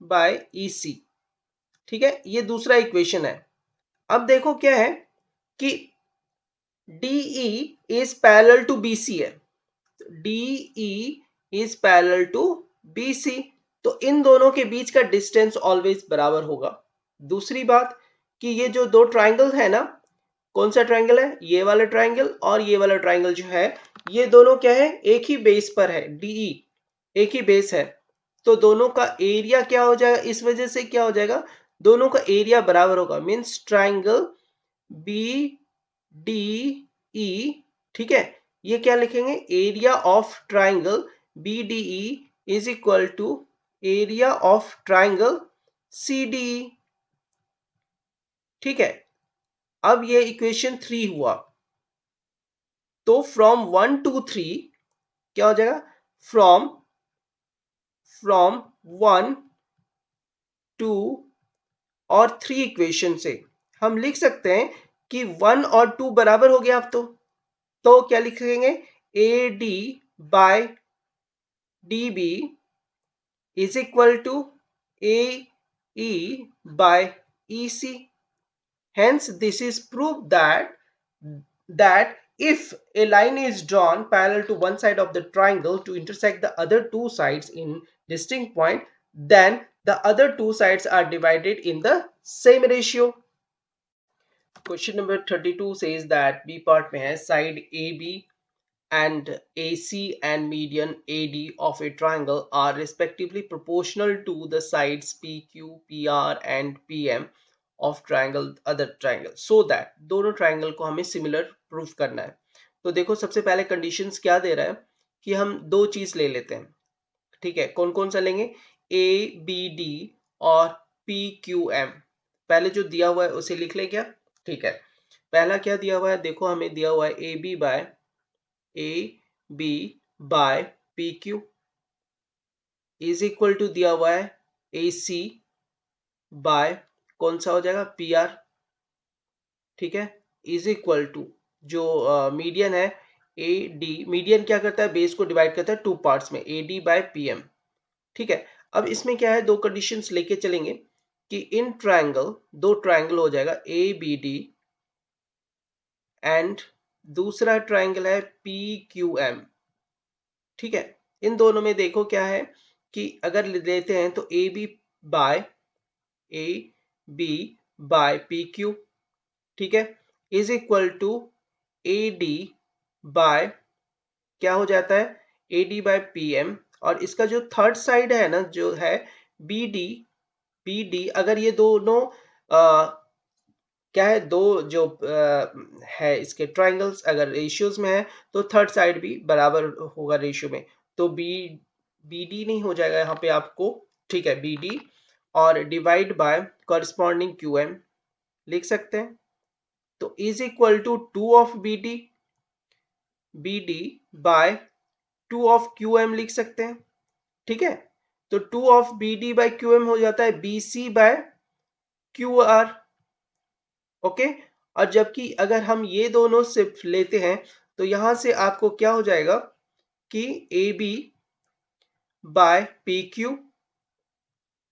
बाय EC। ठीक है, ये दूसरा इक्वेशन है। अब देखो क्या है कि DE is parallel to BC है, DE is parallel to BC, तो इन दोनों के बीच का डिस्टेंस ऑलवेज बराबर होगा। दूसरी बात कि ये जो दो ट्राइंगल है ना, कौन सा ट्राइंगल है, ये वाला ट्राइंगल और ये वाला ट्राइंगल जो है, ये दोनों क्या है, एक ही बेस पर है, DE एक ही बेस है, तो दोनों का एरिया क्या हो जाएगा, इस वजह से क्या हो जाएगा, दोनों का एरिया बराबर होगा, मीन्स ट्राइंगल BDE। ठीक है, ये क्या लिखेंगे, area of triangle BDE is equal to area of triangle CDE। ठीक है, अब ये इक्वेशन 3 हुआ, तो फ्रॉम 1 टू 3 क्या हो जाएगा, फ्रॉम फ्रॉम 1 2 और 3 इक्वेशन से हम लिख सकते हैं कि 1 और 2 बराबर हो गया। अब तो क्या लिखेंगे, AD by DB is equal to AE by EC। Hence, this is proof that if a line is drawn parallel to one side of the triangle to intersect the other two sides in distinct point, then the other two sides are divided in the same ratio. Question number 32 says that B part में है side AB and AC and median AD of a triangle are respectively proportional to the sides PQ, PR and PM of triangle other triangle, so that दोनों triangle को हमें similar proof करना है. तो देखो सबसे पहले conditions क्या दे रहा है कि हम दो चीज ले लेते हैं. ठीक है, कौन कौन सा लेंगे? ABD और PQM. पहले जो दिया हुआ है उसे लिख ले क्या? ठीक है, पहला क्या दिया हुआ है? देखो हमें दिया हुआ है AB by PQ is equal to दिया हुआ है AC बाय कौन सा हो जाएगा? PR. ठीक है, इज इक्वल टू जो मीडियन है AD. मीडियन क्या करता है? बेस को डिवाइड करता है टू पार्ट्स में, AD बाय PM. ठीक है, अब इसमें क्या है? दो कंडीशंस लेके चलेंगे कि इन ट्रायंगल, दो ट्रायंगल हो जाएगा ABD एंड दूसरा ट्रायंगल है PQM. ठीक है, इन दोनों में देखो क्या है कि अगर लेते हैं तो ए बी बाय PQ. ठीक है, is equal to AD by क्या हो जाता है? AD by PM. और इसका जो थर्ड साइड है ना, जो है BD, अगर ये दोनों क्या है? दो जो है इसके ट्रायंगल्स अगर रेशियोज में है तो थर्ड साइड भी बराबर होगा रेशियो में. तो BD नहीं हो जाएगा यहाँ पे आपको. ठीक है, BD और डिवाइड बाय कॉरस्पॉन्डिंग QM लिख सकते हैं. तो is equal to 2 of BD by 2 of QM लिख सकते हैं. ठीक है, तो 2 ऑफ BD बाय QM हो जाता है BC बाय QR. ओके, और जबकि अगर हम ये दोनों सिर्फ लेते हैं तो यहां से आपको क्या हो जाएगा कि AB बाय PQ.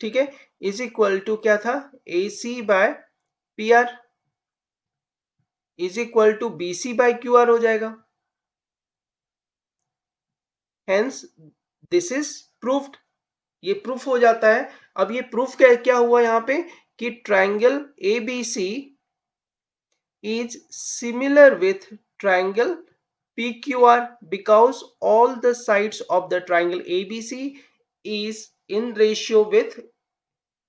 ठीक है, इज इक्वल टू क्या था? AC by PR is equal to BC by QR हो जाएगा. Hence this is proofed. ये प्रूफ हो जाता है. अब ये प्रूफ क्या हुआ यहाँ पे कि triangle ABC is similar with triangle PQR because all the sides of the triangle ABC is in ratio with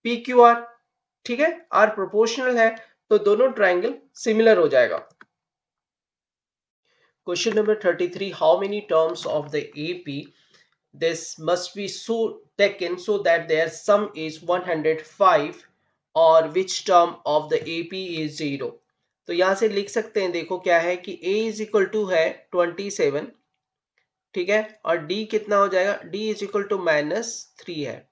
PQR. ठीक है, R proportional है तो दोनों ट्रायंगल सिमिलर हो जाएगा. Question number 33. How many terms of the AP this must be so taken so that their sum is 105 or which term of the AP is 0? तो यहां से लिख सकते हैं. देखो क्या है कि A इज इक्वल टू है 27. ठीक है, और D कितना हो जाएगा? D इज इक्वल टू -3 है.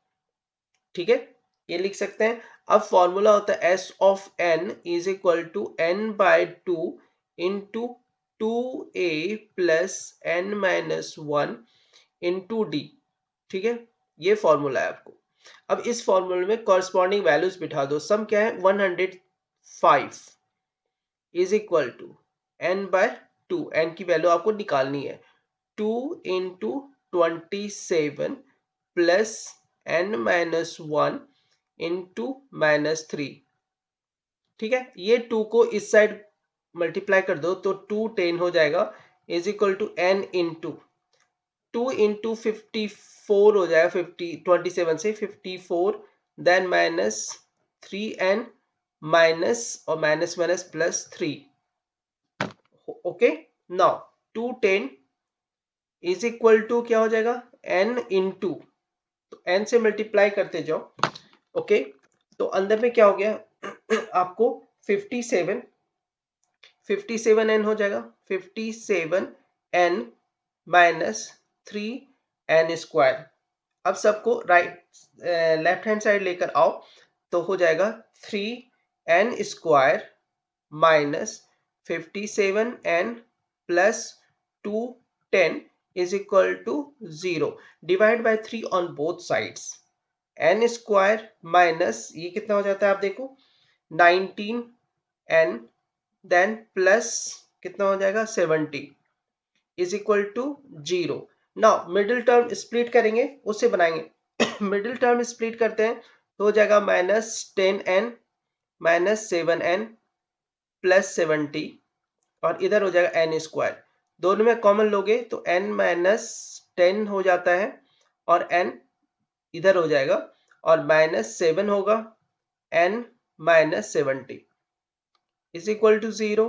ठीक है, ये लिख सकते हैं. अब फॉर्मूला होता है S of n is equal to n by 2 into 2A plus n minus 1 into D. ठीक है, ये फॉर्मूला है आपको. अब इस फॉर्मूले में कॉरस्पॉन्डिंग वैल्यूज बिठा दो. सम क्या है? 105 is equal to n by 2. n की वैल्यू आपको निकालनी है. 2 into 27 plus n minus 1 into -3. ठीक है, ये 2 को इस साइड मल्टीप्लाई कर दो तो 2 10 हो जाएगा is equal to n into 2 into 54 हो जाएगा. 27 से 54 देन -3n माइनस और minus minus plus 3. Okay, now 210 is equal to क्या हो जाएगा? n इंटू, तो n से मल्टीप्लाई करते जाओ. ओके, तो अंदर में क्या हो गया आपको? 57n हो जाएगा. 57n minus 3n square. अब सबको राइट लेफ्ट हैंड साइड लेकर आओ तो हो जाएगा 3n square minus 57n plus 210 is equal to 0. Divide by 3 on both sides. n square minus ये कितना हो जाता है? आप देखो 19 n देन प्लस कितना हो जाएगा 70 is equal to 0। Now middle term split करेंगे, उससे बनाएंगे मिडिल टर्म स्प्लिट करते हैं तो हो जाएगा -10n -7n प्लस 70 और इधर हो जाएगा n स्क्वायर। दोनों में कॉमन लोगे तो n-10 हो जाता है और n इधर हो जाएगा और -7 होगा n -70 is equal to 0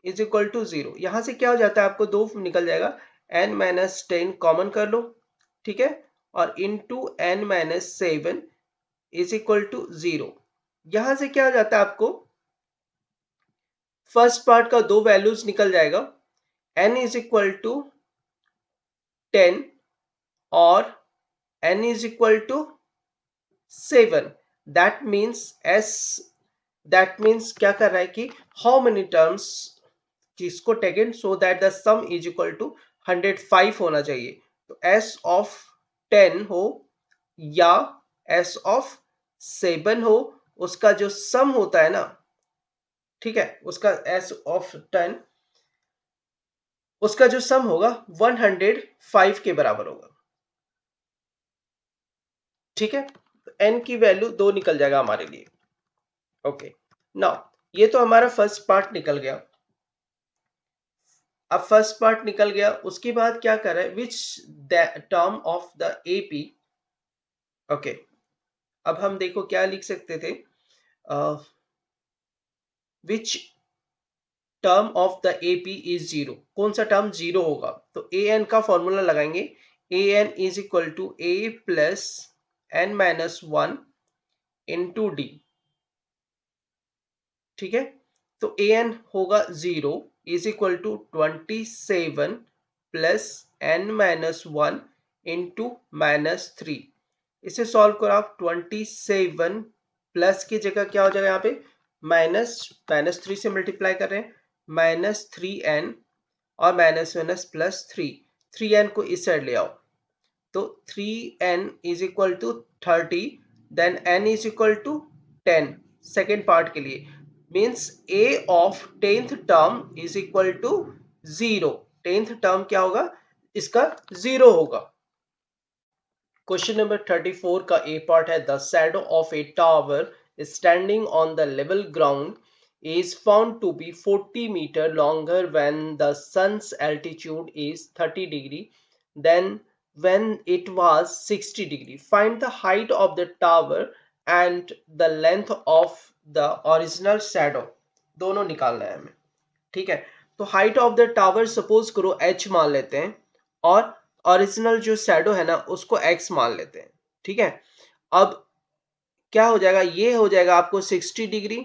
is equal to 0। यहां से क्या हो जाता है, आपको 2 निकल जाएगा, n-10 कॉमन कर लो, ठीक है, और into n-7 is equal to 0। यहां से क्या हो जाता है, आपको फर्स्ट पार्ट का 2 वैल्यूज निकल जाएगा, n इज इक्वल टू 10 और n is equal to 7। That means क्या कर रहा है कि हाउ मेनी टर्म्स जिसको taken so that the sum is equal to 105 होना चाहिए। तो s ऑफ 10 हो या s ऑफ 7 हो, उसका जो सम होता है ना, ठीक है, उसका s ऑफ 10 उसका जो सम होगा 105 के बराबर होगा, ठीक है। तो n की वैल्यू 2 निकल जाएगा हमारे लिए। ओके, नाउ ये तो हमारा फर्स्ट पार्ट निकल गया। अब फर्स्ट पार्ट निकल गया, उसके बाद क्या कर रहा है, which term of the AP. Okay, अब हम देखो क्या लिख सकते थे, which term of the AP is zero. कौन सा टर्म जीरो होगा, तो ए एन का फॉर्मूला लगाएंगे, A N is equal to A plus N minus one into D, ठीक है। तो ए एन होगा 0 is equal to 27 plus N minus one into -3। इसे सॉल्व करो आप, 27 प्लस की जगह क्या हो जाएगा, यहाँ पे -3 से मल्टीप्लाई कर रहे हैं, -3n और माइनस प्लस 3n को इस साइड ले आओ, तो 3n is equal to 30 then n is equal to 10। Second part के लिए means a of 10th term is equal to 0। 10th term क्या होगा, इसका 0 होगा। क्वेश्चन नंबर 34 का ए पार्ट है, the shadow of a tower standing on the level ground is found to be 40 meter longer when the sun's altitude is 30 degree than when it was 60 degree. Find the height of the tower and the length of the original shadow. दोनों निकालना है हमें, ठीक है। तो height of the tower suppose करो h मान लेते हैं और ओरिजिनल जो शैडो है ना उसको x मान लेते हैं, ठीक है। अब क्या हो जाएगा, ये हो जाएगा आपको 60 डिग्री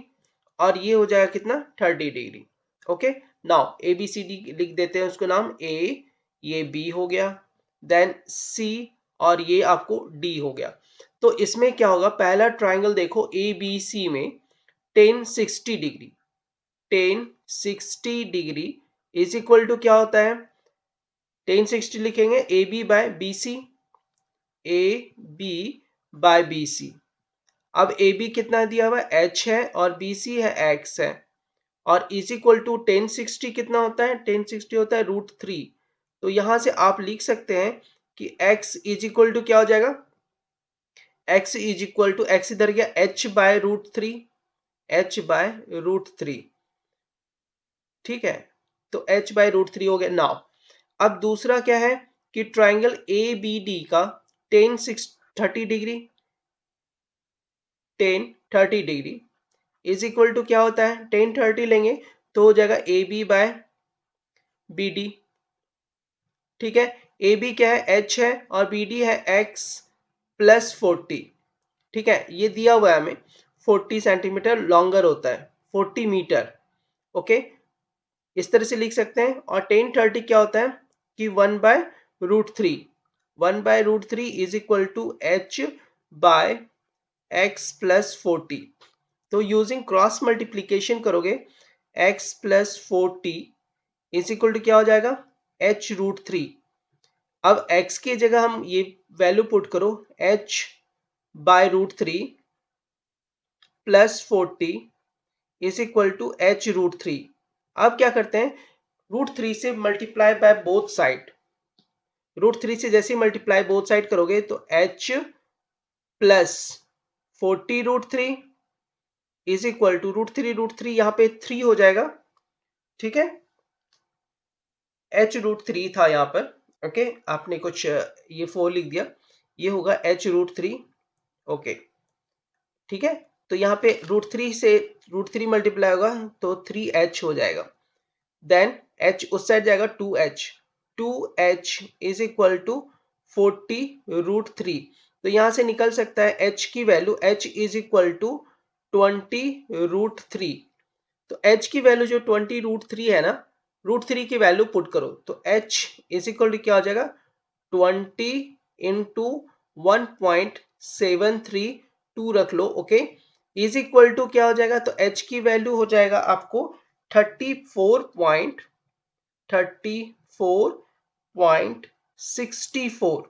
और ये हो जाएगा कितना 30 degree. Okay, now A B C D लिख देते हैं उसको नाम, ए ये बी हो गया, देन सी और ये आपको डी हो गया। तो इसमें क्या होगा, पहला ट्राइंगल देखो ए बी सी में 1060 degree, 1060 degree is equal to क्या होता है, 1060 लिखेंगे A B by B C, A B by B C. अब ए बी कितना दिया हुआ है h है और बी सी है x है, और इज इक्वल टू 1060 कितना होता है, 1060 होता है √3। तो यहां से आप लिख सकते हैं कि x इज इक्वल टू क्या हो जाएगा, x is equal to x इधर गया h बाय √3, h बाय √3, ठीक है। तो h बाय √3 हो गया। नाउ अब दूसरा क्या है कि ट्राइंगल ए बी डी का 30 degree 1030 degree is equal to क्या होता है, 1030 लेंगे तो हो जाएगा A B by B D, ठीक है। ए बी क्या है h है और बी डी है x प्लस 40, ठीक है। ये दिया हुआ है हमें 40 सेंटीमीटर लॉन्गर होता है, 40 मीटर, ओके, इस तरह से लिख सकते हैं। और 1030 क्या होता है कि 1/√3, 1/√3 is equal to h by x plus 40। तो यूजिंग क्रॉस मल्टीप्लीकेशन करोगे x plus 40 is equal to क्या हो जाएगा h√3। अब x की जगह हम ये वैल्यू पुट करो, h by √3 plus 40 is equal to H root three. अब क्या करते हैं, रूट थ्री से multiply by both side, root three से जैसे मल्टीप्लाई बोथ साइड करोगे तो H plus 40 root three is equal to root three यहाँ पे 3 हो जाएगा, ठीक है, एच रूट थ्री था यहाँ पर, ओके, आपने कुछ ये 4 लिख दिया, ये होगा एच रूट थ्री, ओके, ठीक है। तो यहाँ पे रूट थ्री से रूट थ्री मल्टीप्लाई होगा तो 3h हो जाएगा, देन h उस साइड जाएगा 2h, 2h is equal to 40 root three. तो यहां से निकल सकता है h की value, h is equal to 20 root three. तो h की वैल्यू जो 20 रूट थ्री है ना, रूट थ्री की वैल्यू पुट करो तो h इज इक्वल टू क्या हो जाएगा, 20 इंटू 1.732 रख लो, ओके, इज इक्वल टू क्या हो जाएगा, तो h की वैल्यू हो जाएगा आपको 34.64।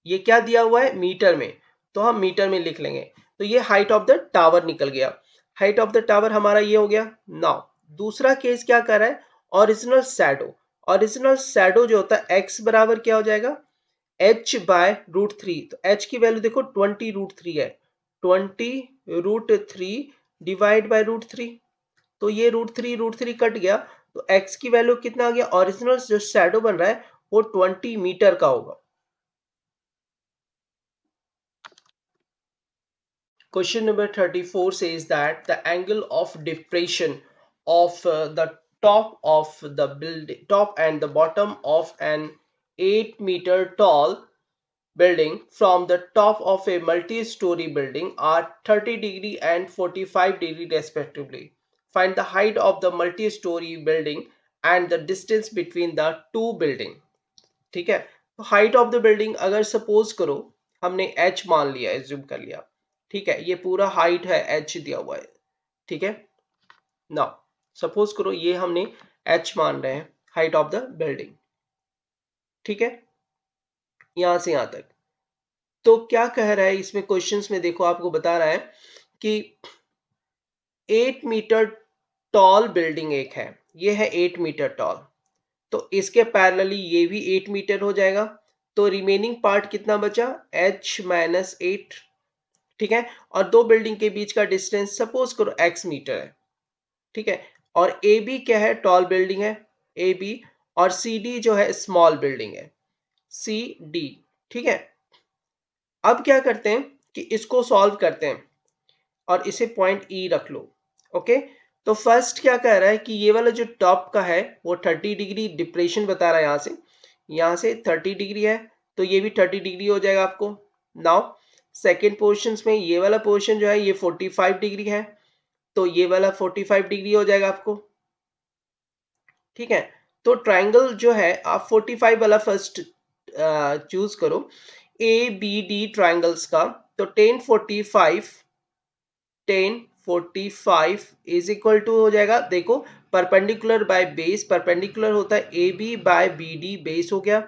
ये क्या दिया हुआ है, मीटर में, तो हम मीटर में लिख लेंगे। तो ये हाइट ऑफ द टावर निकल गया, हाइट ऑफ द टावर हमारा ये हो गया। नाउ दूसरा केस क्या कर रहा है, ओरिजिनल शैडो। ओरिजिनल शैडो जो होता है x बराबर क्या हो जाएगा, h बाय रूट थ्री। तो h की वैल्यू देखो 20 रूट थ्री है, 20 root three divide by root three. तो ये रूट थ्री कट गया, तो x की वैल्यू कितना आ गया, ओरिजिनल जो शैडो बन रहा है वो 20 मीटर का होगा। Question number 34 says that the angle of depression of the top of the building, top and the bottom of an 8-meter tall building from the top of a multi-story building are 30° and 45° respectively. Find the height of the multi-story building and the distance between the two buildings. ठीक है, तो हाइट ऑफ द बिल्डिंग अगर सपोज करो हमने h मान लिया, एज्यूम कर लिया, ठीक है, ये पूरा हाइट है h दिया हुआ है, ठीक है। नाउ सपोज करो ये हमने h मान रहे हैं हाइट ऑफ द बिल्डिंग, ठीक है, यहां से यहां तक। तो क्या कह रहा है इसमें क्वेश्चंस में, देखो आपको बता रहा है कि 8 मीटर टॉल बिल्डिंग एक है, ये है 8 मीटर टॉल, तो इसके पैरेलली ये भी 8 मीटर हो जाएगा। तो रिमेनिंग पार्ट कितना बचा, h माइनस 8, ठीक है। और दो बिल्डिंग के बीच का डिस्टेंस सपोज करो x मीटर है, ठीक है। और ए बी क्या है, टॉल बिल्डिंग है ए बी, और सी डी जो है स्मॉल बिल्डिंग है सी डी, ठीक है। अब क्या करते हैं कि इसको सॉल्व करते हैं और इसे पॉइंट ई रख लो, ओके। तो फर्स्ट क्या कह रहा है कि ये वाला जो टॉप का है वो 30 डिग्री डिप्रेशन बता रहा है, यहाँ से 30 डिग्री है, तो ये भी 30 डिग्री हो जाएगा आपको। नाउ सेकेंड पोर्शन में ये वाला पोर्शन जो है ये 45 डिग्री है, तो ये वाला 45 डिग्री हो जाएगा आपको, ठीक है। तो ट्राइंगल जो है आप 45 वाला फर्स्ट चूज करो, ए बी डी ट्राइंगल्स का। तो 10 45 इज इक्वल टू हो जाएगा, देखो परपेंडिकुलर बाय बेस, परपेंडिकुलर होता है A B by B D, base हो गया,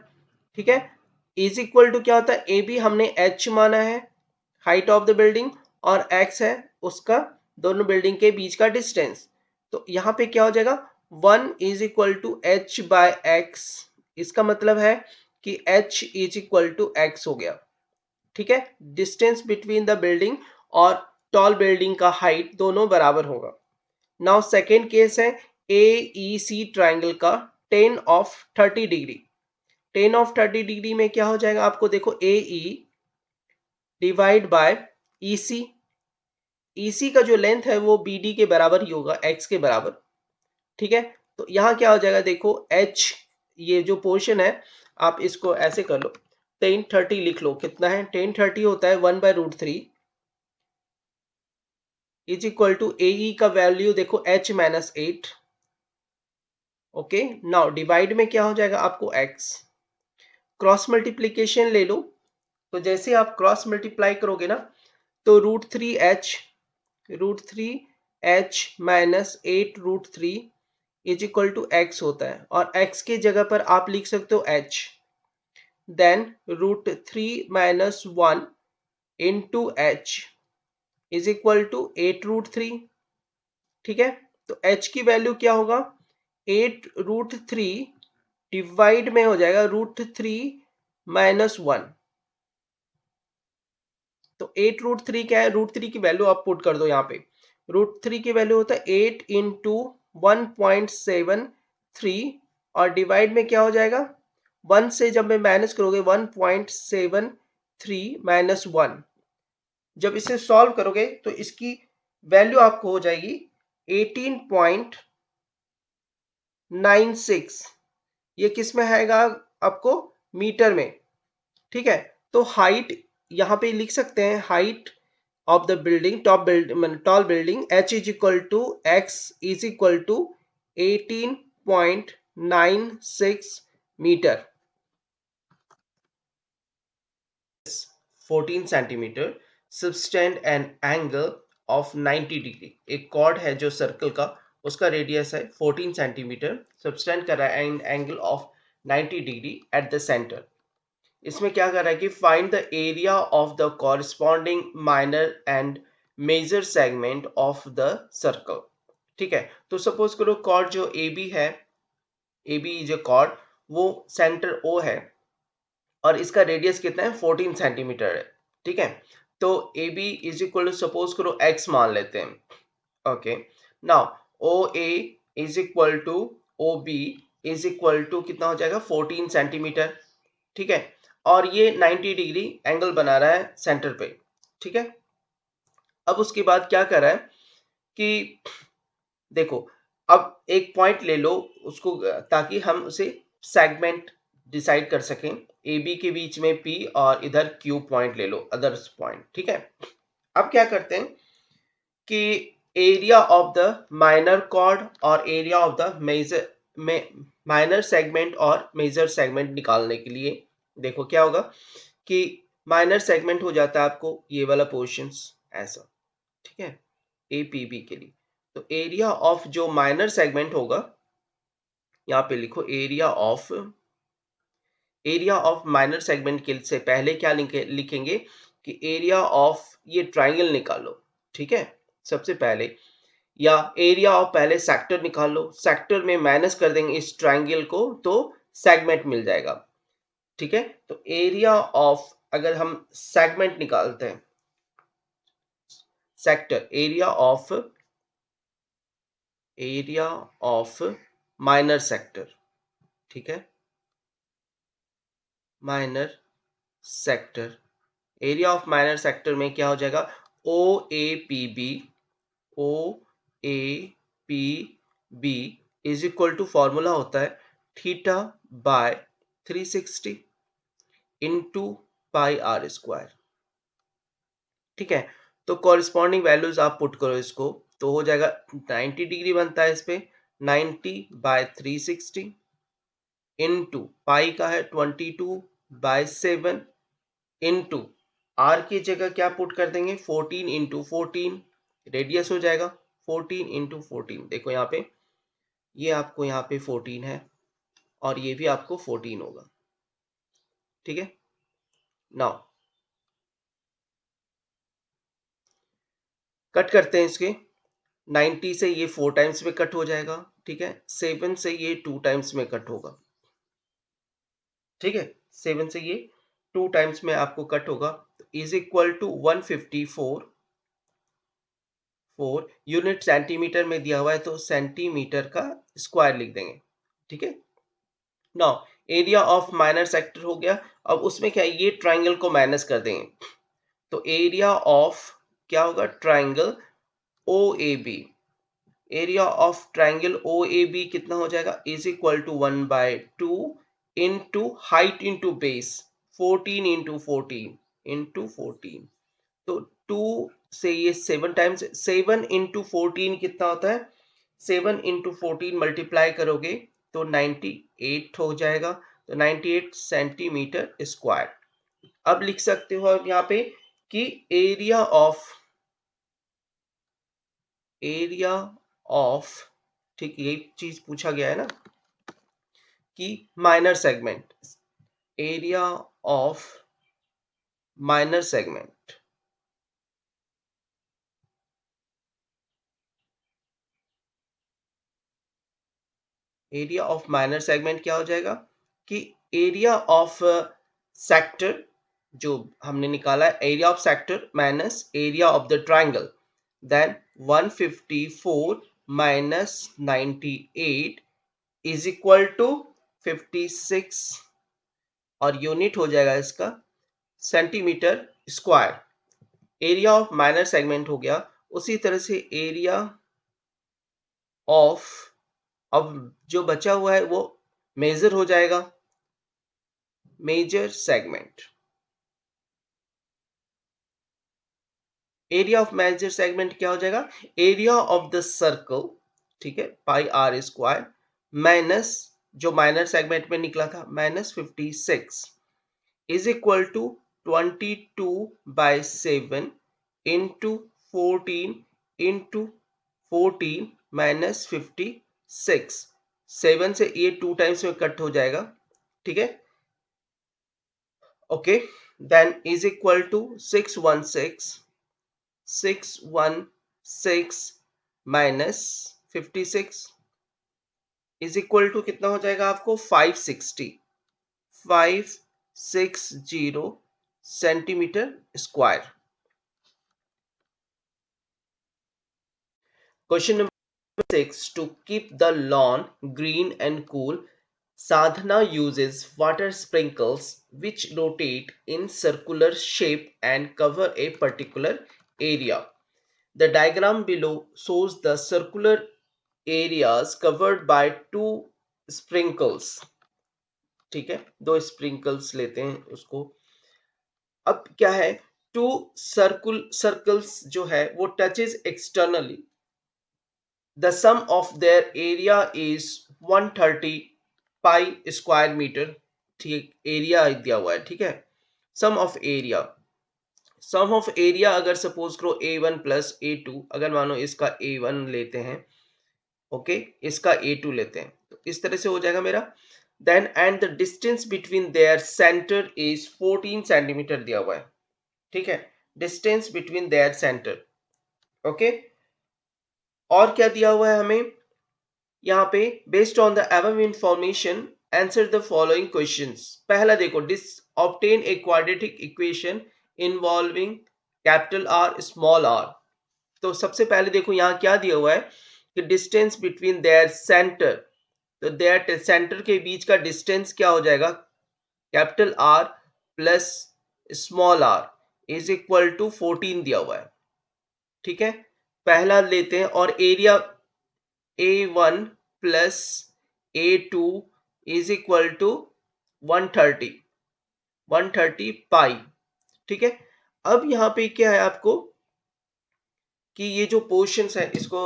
ठीक है। इज इक्वल टू क्या होता है, ए बी हमने एच माना है हाइट ऑफ द बिल्डिंग, और एक्स है उसका दोनों बिल्डिंग के बीच का डिस्टेंस। तो यहाँ पे क्या हो जाएगा, 1 is equal to H by X, इसका मतलब है कि h is equal to X हो गया, ठीक है। डिस्टेंस बिटवीन द बिल्डिंग और टॉल बिल्डिंग का हाइट दोनों बराबर होगा। नाउ सेकेंड केस है ए ई सी ट्राइंगल का 10 ऑफ 30 डिग्री। 10 ऑफ 30 डिग्री में क्या हो जाएगा आपको, देखो ए ई डिवाइड बाय ई सी, ई सी का जो लेंथ है वो बी डी के बराबर ही होगा, एक्स के बराबर, ठीक है। तो यहाँ क्या हो जाएगा, देखो h, ये जो पोर्शन है आप इसको ऐसे कर लो, 10 30 लिख लो, कितना है 10 30 होता है 1/√3 इज इक्वल टू ए ई का वैल्यू देखो h minus 8, okay. Now divide में क्या हो जाएगा आपको x, क्रॉस मल्टीप्लीकेशन ले लो। तो जैसे आप क्रॉस मल्टीप्लाई करोगे ना, तो root three H minus 8 root three is equal to X होता है, और x की जगह पर आप लिख सकते हो h, then √3 - 1 into H is equal to 8 root three, ठीक है। तो h की वैल्यू क्या होगा, 8√3 डिवाइड में हो जाएगा √3 -1। तो 8√3 क्या है, √3 की वैल्यू आप पुट कर दो यहाँ पे। √3 की वैल्यू होता है 8 इंटू 1.73 और डिवाइड में क्या हो जाएगा, 1 से जब मैं माइनस करोगे 1.73 -1, जब इसे सॉल्व करोगे तो इसकी वैल्यू आपको हो जाएगी 18.96। ये किस में आएगा आपको, मीटर में। ठीक है। तो हाइट यहां पे लिख सकते हैं, height of the building, tall building, h is equal to x is equal to 18.96 metre, 14 centimetre, subtend an angle of 90 degree. एक कॉर्ड है जो सर्कल का, उसका रेडियस है 14 सेंटीमीटर, सबटेंड कर रहा है an angle of 90 degree at the centre. इसमें क्या कर रहा है कि find the area of the corresponding minor and major segment of the circle. ठीक है। तो सपोज करो कॉर्ड जो ए बी है, ए बी जो कॉर्ड, वो सेंटर ओ है और इसका रेडियस कितना है, 14 सेंटीमीटर है। ठीक है। तो A B is equal to, suppose करो एक्स मान लेते हैं। Okay. Now O A is equal to O B is equal to कितना हो जाएगा, 14 सेंटीमीटर। ठीक है। और ये 90 डिग्री एंगल बना रहा है सेंटर पे। ठीक है। अब उसके बाद क्या कर रहा है कि देखो, अब एक पॉइंट ले लो उसको, ताकि हम उसे सेगमेंट डिसाइड कर सकें। ए बी के बीच में पी और इधर क्यू पॉइंट ले लो, अदर्स पॉइंट। ठीक है। अब क्या करते हैं कि area of the minor cord और एरिया ऑफ द मेजर में माइनर सेगमेंट और मेजर सेगमेंट निकालने के लिए, देखो क्या होगा कि माइनर सेगमेंट हो जाता है आपको ये वाला पोर्शन ऐसा। ठीक है। ए पी बी के लिए तो एरिया ऑफ जो माइनर सेगमेंट होगा, यहाँ पे लिखो एरिया ऑफ माइनर सेगमेंट के से पहले क्या लिखेंगे कि एरिया ऑफ ये ट्राइंगल निकालो। ठीक है। सबसे पहले, या एरिया ऑफ पहले सेक्टर निकाल लो, सेक्टर में माइनस कर देंगे इस ट्राइंगल को तो सेगमेंट मिल जाएगा। ठीक है। तो एरिया ऑफ, अगर हम सेगमेंट निकालते हैं, sector, area of minor sector. ठीक है। Minor sector, area of minor sector में क्या हो जाएगा, O A P B, O A P B is equal to, formula होता है theta by 360 into pi R square. ठीक है। तो कॉरिस्पॉन्डिंग वैल्यूज आप पुट करो इसको, तो हो जाएगा 90 डिग्री बनता है इस पे, 90/360 इंटू पाई का है 22/7 इंटू आर की जगह क्या पुट कर देंगे, 14 × 14, रेडियस हो जाएगा 14 × 14। देखो यहाँ पे, ये आपको यहाँ पे 14 है और ये भी आपको 14 होगा। ठीक है। नाउ कट करते हैं इसके, 90 से ये 4 टाइम्स में कट हो जाएगा। ठीक है। 7 से ये 2 टाइम्स में कट होगा। ठीक है। 7 से ये 2 टाइम्स में आपको कट होगा, तो is equal to 154 unit centimetre में दिया हुआ है तो सेंटीमीटर का स्क्वायर लिख देंगे। ठीक है। Now area of minor sector हो गया। अब उसमें क्या है, ये ट्राइंगल को माइनस कर देंगे, तो एरिया ऑफ क्या होगा, triangle O A B, area of triangle O A B कितना हो जाएगा, is equal to 1/2 into height into base, 14 × 14 तो 2 से ये 7 टाइम्स, 7 × 14 कितना होता है, 7 × 14 मल्टीप्लाई करोगे तो 98 हो जाएगा, तो 98 सेंटीमीटर स्क्वायर। अब लिख सकते हो आप यहाँ पे कि एरिया ऑफ, ठीक, ये चीज पूछा गया है ना कि minor segment, area of minor segment, area of minor segment क्या हो जाएगा कि एरिया ऑफ सेक्टर जो हमने निकाला है, area of sector minus area of the triangle, then 154 minus 98 is equal to 56 और यूनिट हो जाएगा इसका centimetre square. Area of minor segment हो गया। उसी तरह से एरिया ऑफ, अब जो बचा हुआ है वो मेजर हो जाएगा, major segment. Area of major segment क्या हो जाएगा, एरिया ऑफ द सर्कल, ठीक है, पाई आर स्क्वायर माइनस जो माइनर सेगमेंट में निकला था minus 56 is equal to 22/7 into 14 into 14 minus 56। 7 से ये 2 टाइम्स में कट हो जाएगा, ठीक है, okay, then is equal to 616 minus 56 is equal to कितना हो जाएगा आपको 560 centimetre square. Question number 6, to keep the lawn green and cool, Sadhana uses water sprinkles which rotate in circular shape and cover a particular area. The diagram below shows the circular areas covered by two sprinkles. ठीक है, दो sprinkles लेते हैं उसको। अब क्या है, टू सर्कल्स जो है वो touches externally, the sum of their area is 130 pi square metre, ठीक, एरिया दिया हुआ है, ठीक है, sum of area, sum of area अगर सपोज करो a1 प्लस a2, अगर मानो इसका a1 लेते हैं, ओके, इसका a2 लेते हैं, तो इस तरह से हो जाएगा मेरा। Then and the distance between their centre is 14 centimetre दिया हुआ है, ठीक है, distance between their centre, okay. और क्या दिया हुआ है हमें यहाँ पे, based on the above information answer the following questions. पहला देखो, obtain a quadratic equation involving capital R small R. तो सबसे पहले देखो यहाँ क्या दिया हुआ है कि डिस्टेंस बिटवीन देयर सेंटर, तो देयर सेंटर के बीच का डिस्टेंस क्या हो जाएगा, capital R plus small R is equal to 14 दिया हुआ है, ठीक है, पहला लेते हैं। और area A1 plus A2 is equal to 130 pi, ठीक है। अब यहाँ पे क्या है आपको कि ये जो पोर्शंस है इसको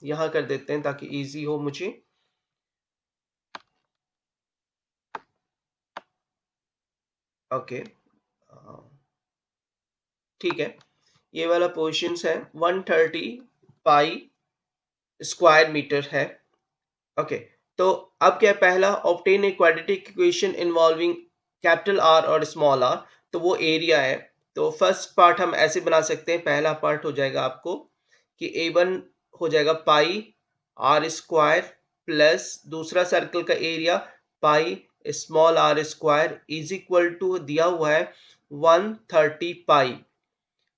यहाँ कर देते हैं ताकि इजी हो मुझे, ओके, ठीक है, ये वाला पोर्शंस है 130 पाई स्क्वायर मीटर है, ओके। तो अब क्या है, पहला obtain a quadratic equation involving capital are और स्मॉल आर, तो वो एरिया है। तो फर्स्ट पार्ट हम ऐसे बना सकते हैं, पहला पार्ट हो जाएगा आपको कि A1 हो जाएगा पाई आर स्क्वायर प्लस दूसरा सर्कल का area pi small R square is equal to दिया हुआ है 130 पाई।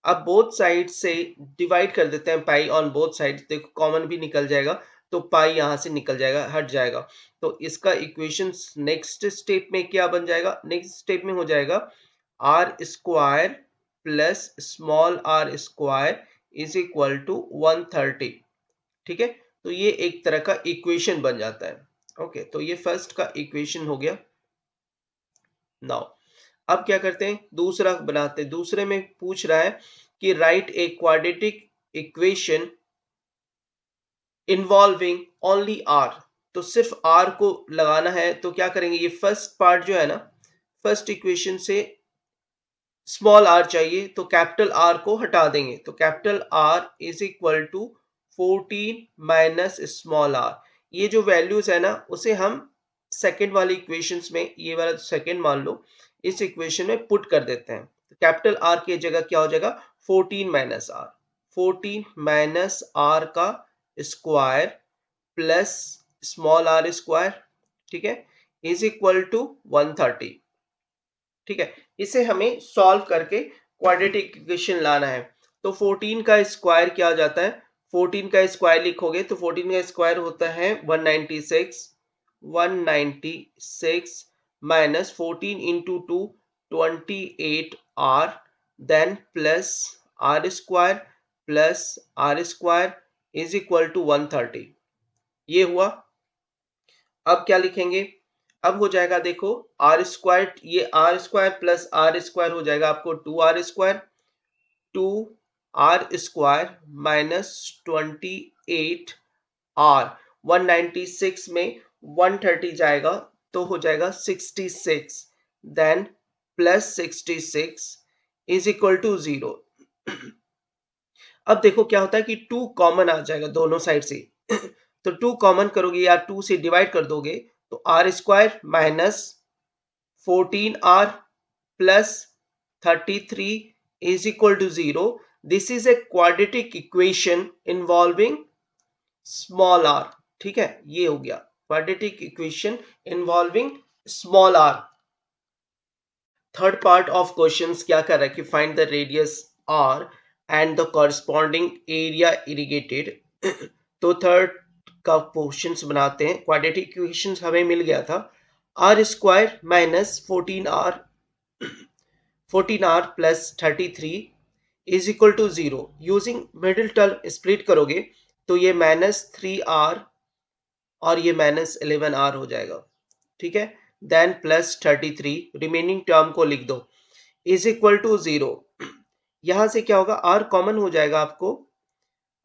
अब बोथ साइड से डिवाइड कर देते हैं, पाई ऑन बोथ साइड, देखो कॉमन भी निकल जाएगा, तो पाई यहां से निकल जाएगा, हट जाएगा। तो इसका इक्वेशन नेक्स्ट स्टेप में क्या बन जाएगा, नेक्स्ट स्टेप में हो जाएगा R square plus small R square is equal to 130, ठीक है। तो ये एक तरह का इक्वेशन बन जाता है, ओके। तो ये फर्स्ट का इक्वेशन हो गया। नाउ अब क्या करते हैं, दूसरा बनाते हैं। दूसरे में पूछ रहा है कि write a quadratic equation involving only R, तो सिर्फ आर को लगाना है। तो क्या करेंगे, ये फर्स्ट पार्ट जो है ना, फर्स्ट इक्वेशन से स्मॉल आर चाहिए, तो कैपिटल आर को हटा देंगे, तो capital R is equal to 14 minus small R. ये जो वैल्यूज है ना उसे हम सेकेंड वाली इक्वेशंस में, ये वाला सेकेंड मान लो, इस इक्वेशन में पुट कर देते हैं। तो कैपिटल आर की जगह क्या हो जाएगा 14 माइनस आर, 14 माइनस आर का square plus small R square, ठीक है, इज इक्वल टू 130, ठीक है। इसे हमें सॉल्व करके क्वाड्रेटिक इक्वेशन लाना है। तो 14 का स्क्वायर क्या हो जाता है, 14 का स्क्वायर लिखोगे तो 14 का स्क्वायर होता है 196, 196 minus 14 into 2 28 R, then plus are square is equal to 130। ये हुआ। अब क्या लिखेंगे, अब हो जाएगा देखो आर स्क्वायर, ये R square plus are square हो जाएगा आपको 2r square, 2r square minus 28r, 196 में 130 जाएगा तो हो जाएगा 66, then plus 66 is equal to 0। अब देखो क्या होता है कि 2 कॉमन आ जाएगा दोनों साइड से तो 2 कॉमन करोगे या 2 से डिवाइड कर दोगे तो R square minus 14r plus 33 is equal to 0. This is a quadratic equation involving small r, ठीक है, ये हो गया quadratic equation involving small r। Third part of questions क्या कर रहा है कि find the radius r and the corresponding area irrigated. तो थर्ड का क्वेश्चंस बनाते हैं। क्वाड्रेटिक इक्वेशंस हमें मिल गया था, R square minus 14r plus 33 is equal to 0। Using middle term split करोगे तो ये -3r और ये -11r हो जाएगा, ठीक है। देन प्लस 33 रिमेनिंग टर्म को लिख दो इज इक्वल टू 0। यहां से क्या होगा, r कॉमन हो जाएगा, आपको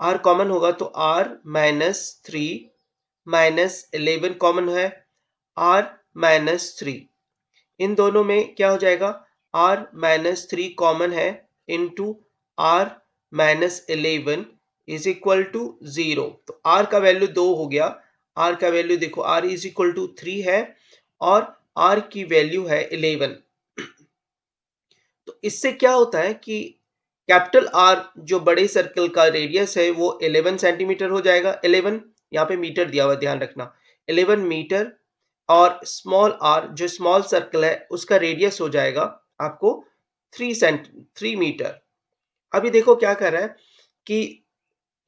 r कॉमन होगा तो r -3 -11 कॉमन है, r -3 इन दोनों में क्या हो जाएगा, r -3 कॉमन है into r -11 is equal to 0। तो r का वैल्यू 2 हो गया, r का वैल्यू देखो r इज इक्वल टू 3 है और r की वैल्यू है 11। तो इससे क्या होता है कि कैपिटल R जो बड़े सर्कल का रेडियस है वो 11 सेंटीमीटर हो जाएगा। 11 यहाँ पे मीटर दिया हुआ, ध्यान रखना 11 मीटर, और स्मॉल r जो स्मॉल सर्कल है उसका रेडियस हो जाएगा आपको 3 मीटर। अभी देखो क्या कर रहा है कि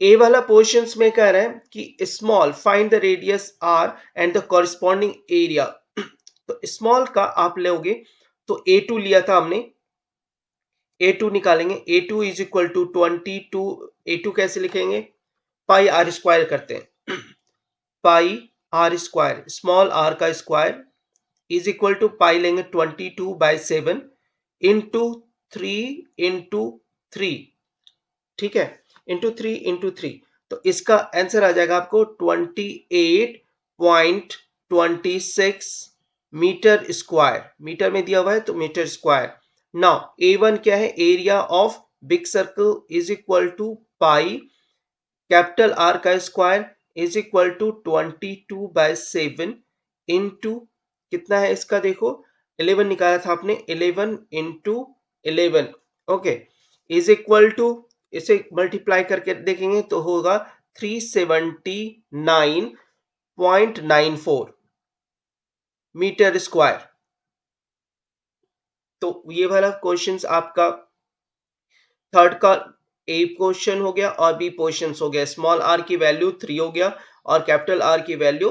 ए वाला पोर्शंस में कह रहा है कि small find the radius r and the corresponding area. तो स्मॉल का आप लोगे तो a2 लिया था हमने, a2 निकालेंगे, a2 is equal to 22, a2 कैसे लिखेंगे, पाई आर स्क्वायर करते हैं पाई आर स्क्वायर, स्मॉल r का स्क्वायर इज इक्वल टू पाई लेंगे 22/7 इंटू 3 ठीक है, इंटू 3 तो इसका आंसर आ जाएगा आपको 28.26 मीटर स्क्वायर। मीटर में दिया हुआ है तो मीटर स्क्वायर। नाउ A1 क्या है, area of big circle is equal to pi capital R का square is equal to 22/7 into कितना है इसका, देखो 11 निकाला था आपने, 11 into 11, okay, is equal to, इसे मल्टीप्लाई करके देखेंगे तो होगा 379.94 मीटर स्क्वायर। तो ये वाला क्वेश्चन आपका थर्ड का ए क्वेश्चन हो गया और बी क्वेश्चन हो गया। स्मॉल आर की वैल्यू 3 हो गया और कैपिटल आर की वैल्यू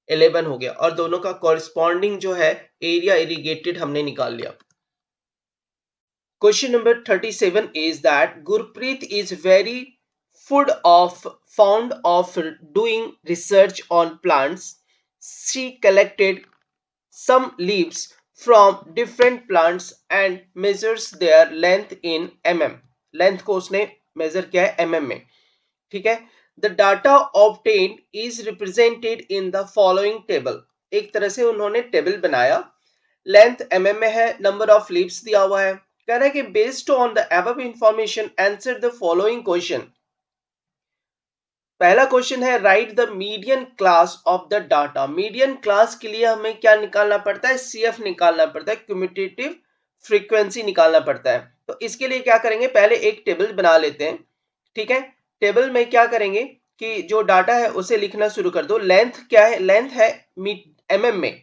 11 हो गया, और दोनों का कॉरस्पॉन्डिंग जो है एरिया इरिगेटेड हमने निकाल लिया। Question number 37 is that Gurpreet is very fond of doing research on plants. She collected some leaves from different plants and measures their length in mm. Length को उसने measure किया है mm में, ठीक है। The data obtained is represented in the following table. एक तरह से उन्होंने टेबल बनाया, लेंथ mm में है, नंबर ऑफ लीव्स दिया हुआ है, कह रहा है कि based on the above information answer the following question. पहला क्वेश्चन है write the median class of the data. Median class के लिए हमें क्या निकालना पड़ता है, CF निकालना पड़ता है, क्यूमुलेटिव फ्रीक्वेंसी निकालना पड़ता है। तो इसके लिए क्या करेंगे, पहले एक टेबल बना लेते हैं, ठीक है। टेबल में क्या करेंगे कि जो डाटा है उसे लिखना शुरू कर दो। लेंथ क्या है? लेंथ है mm में,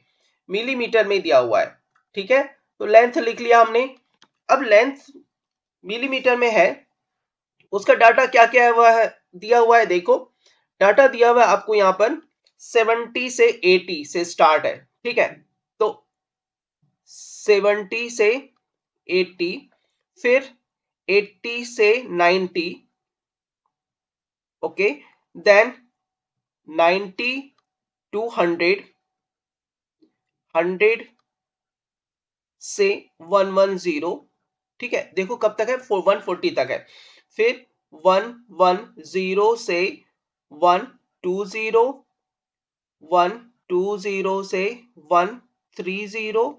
मिलीमीटर में दिया हुआ है, ठीक है। तो लेंथ लिख लिया हमने। अब लेंथ मिलीमीटर में है, उसका डाटा क्या क्या हुआ है, दिया हुआ है। देखो डाटा दिया हुआ है आपको यहाँ पर 70 से 80 से स्टार्ट है, ठीक है। तो 70 से 80, फिर 80 से 90, ओके, देन 90 टू 100, 100 से 110, ठीक है। देखो कब तक है, 140 तक है। फिर 110 से 120, 120 से 130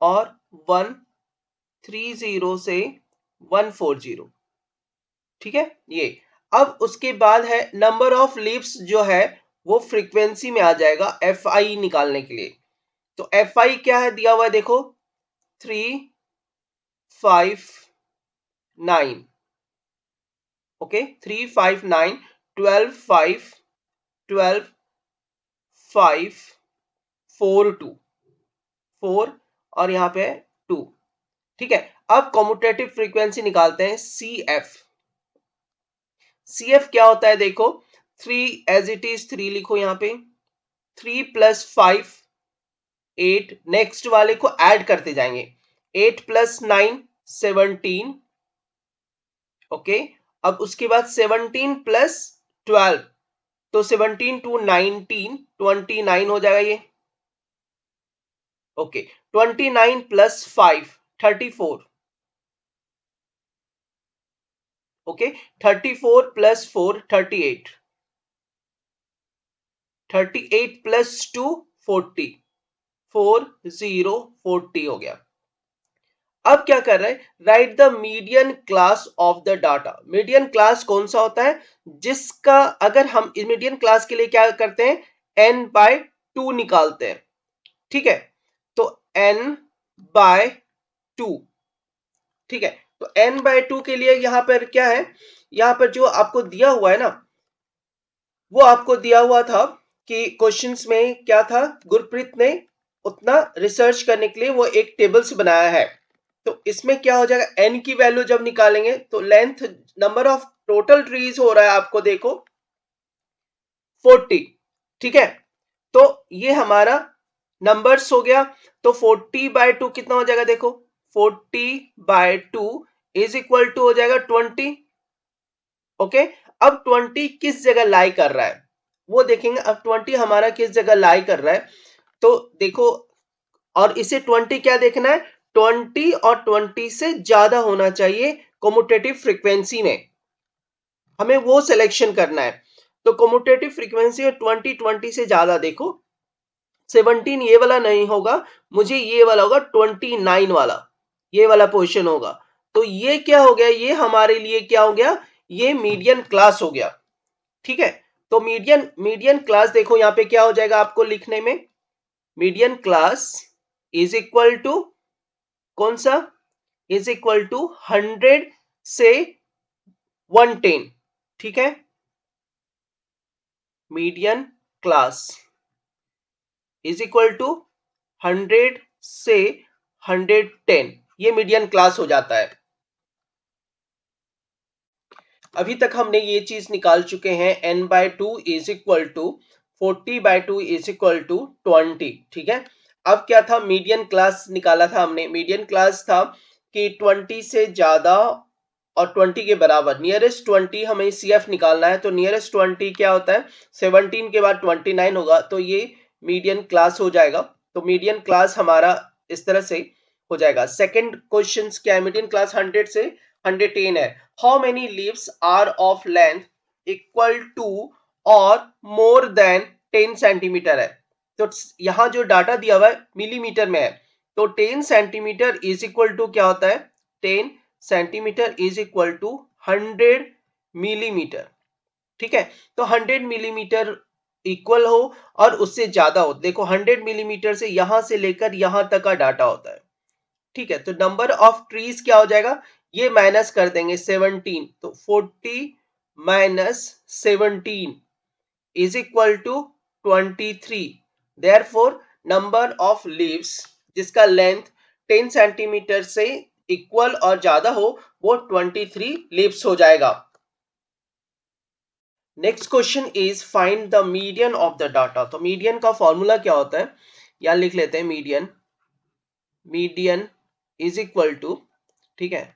और 130 से 140, ठीक है ये। अब उसके बाद है नंबर ऑफ लीव्स, जो है वो फ्रीक्वेंसी में आ जाएगा एफ आई निकालने के लिए। तो एफ आई क्या है, दिया हुआ है देखो 359, ओके, 359, 12 5, 12 5, 4 2, 4 और यहाँ पे 2, ठीक है। अब कॉम्यूटेटिव फ्रीक्वेंसी निकालते हैं सी एफ। सी एफ क्या होता है, देखो 3 एज इट इज 3 लिखो यहाँ पे, 3 प्लस 5 8, नेक्स्ट वाले को ऐड करते जाएंगे, 8 प्लस 9 17, ओके। अब उसके बाद 17 प्लस 12, तो 17 टू 19, 29 हो जाएगा ये, okay. 29 plus 5 34, okay. 34 plus 4 38, 38 plus 2 40, 40 हो गया। अब क्या कर रहे हैं, right the median class of the data. Median class कौन सा होता है, जिसका अगर हम मीडियन क्लास के लिए क्या करते हैं, n बाय 2 निकालते हैं, ठीक है। तो n बाय 2, ठीक है। तो n बाय 2 के लिए यहां पर क्या है, यहां पर जो आपको दिया हुआ है ना, वो आपको दिया हुआ था कि क्वेश्चंस में क्या था, गुरप्रीत ने उतना रिसर्च करने के लिए वो एक टेबल्स बनाया है। तो इसमें क्या हो जाएगा, n की वैल्यू जब निकालेंगे तो length, number of total trees हो रहा है आपको देखो 40, ठीक है। तो ये हमारा नंबर्स हो गया। तो 40 बाय 2 कितना हो जाएगा, देखो 40 बाय 2 इज इक्वल टू हो जाएगा 20, ओके। अब 20 किस जगह लाई कर रहा है वो देखेंगे। अब 20 हमारा किस जगह लाई कर रहा है, तो देखो, और इसे 20 क्या देखना है, 20 और 20 से ज्यादा होना चाहिए कम्यूटेटिव फ्रीक्वेंसी में, हमें वो सिलेक्शन करना है। तो कम्यूटेटिव फ्रीक्वेंसी में 20 20 से ज्यादा, देखो 17 ये वाला नहीं होगा, मुझे ये वाला होगा 29 वाला, ये वाला पोजीशन होगा। तो ये क्या हो गया, ये हमारे लिए क्या हो गया, ये मीडियन क्लास हो गया, ठीक है। तो मीडियन मीडियन क्लास देखो यहाँ पे क्या हो जाएगा आपको लिखने में, median class is equal to कौन सा, इज इक्वल टू 100 से 110, ठीक है। Median class is equal to 100 से 110, ये मीडियन क्लास हो जाता है। अभी तक हमने ये चीज निकाल चुके हैं, n by 2 is equal to 40 by 2 is equal to 20, ठीक है। अब क्या था, मीडियन क्लास निकाला था हमने। मीडियन क्लास था कि 20 से ज्यादा और 20 के बराबर, नियरेस्ट 20 हमें CF निकालना है। तो नियरेस्ट 20 क्या होता है, 17 के बाद 29 होगा, तो ये मीडियन क्लास हो जाएगा। तो मीडियन क्लास हमारा इस तरह से हो जाएगा। सेकंड क्वेश्चन क्या है, मीडियन क्लास 100 से 110 है। How many leaves are of length equal to और मोर देन 10 सेंटीमीटर है। तो यहां जो डाटा दिया हुआ है मिलीमीटर में है, तो 10 सेंटीमीटर इज इक्वल टू क्या होता है, 10 centimetre is equal to 100 millimetre, ठीक है। तो 100 मिलीमीटर इक्वल हो और उससे ज्यादा हो, देखो 100 मिलीमीटर से यहां से लेकर यहां तक का डाटा होता है, ठीक है। तो नंबर ऑफ ट्रीज क्या हो जाएगा, ये माइनस कर देंगे 17, तो 40 minus 17, is equal to 23. Therefore number of leaves जिसका लेंथ 10 सेंटीमीटर से इक्वल और ज्यादा हो वो 23 लीव्स हो जाएगा. Next question is find the median of the data. तो मीडियन का फॉर्मूला क्या होता है, यहां लिख लेते हैं. मीडियन इज इक्वल टू, ठीक है,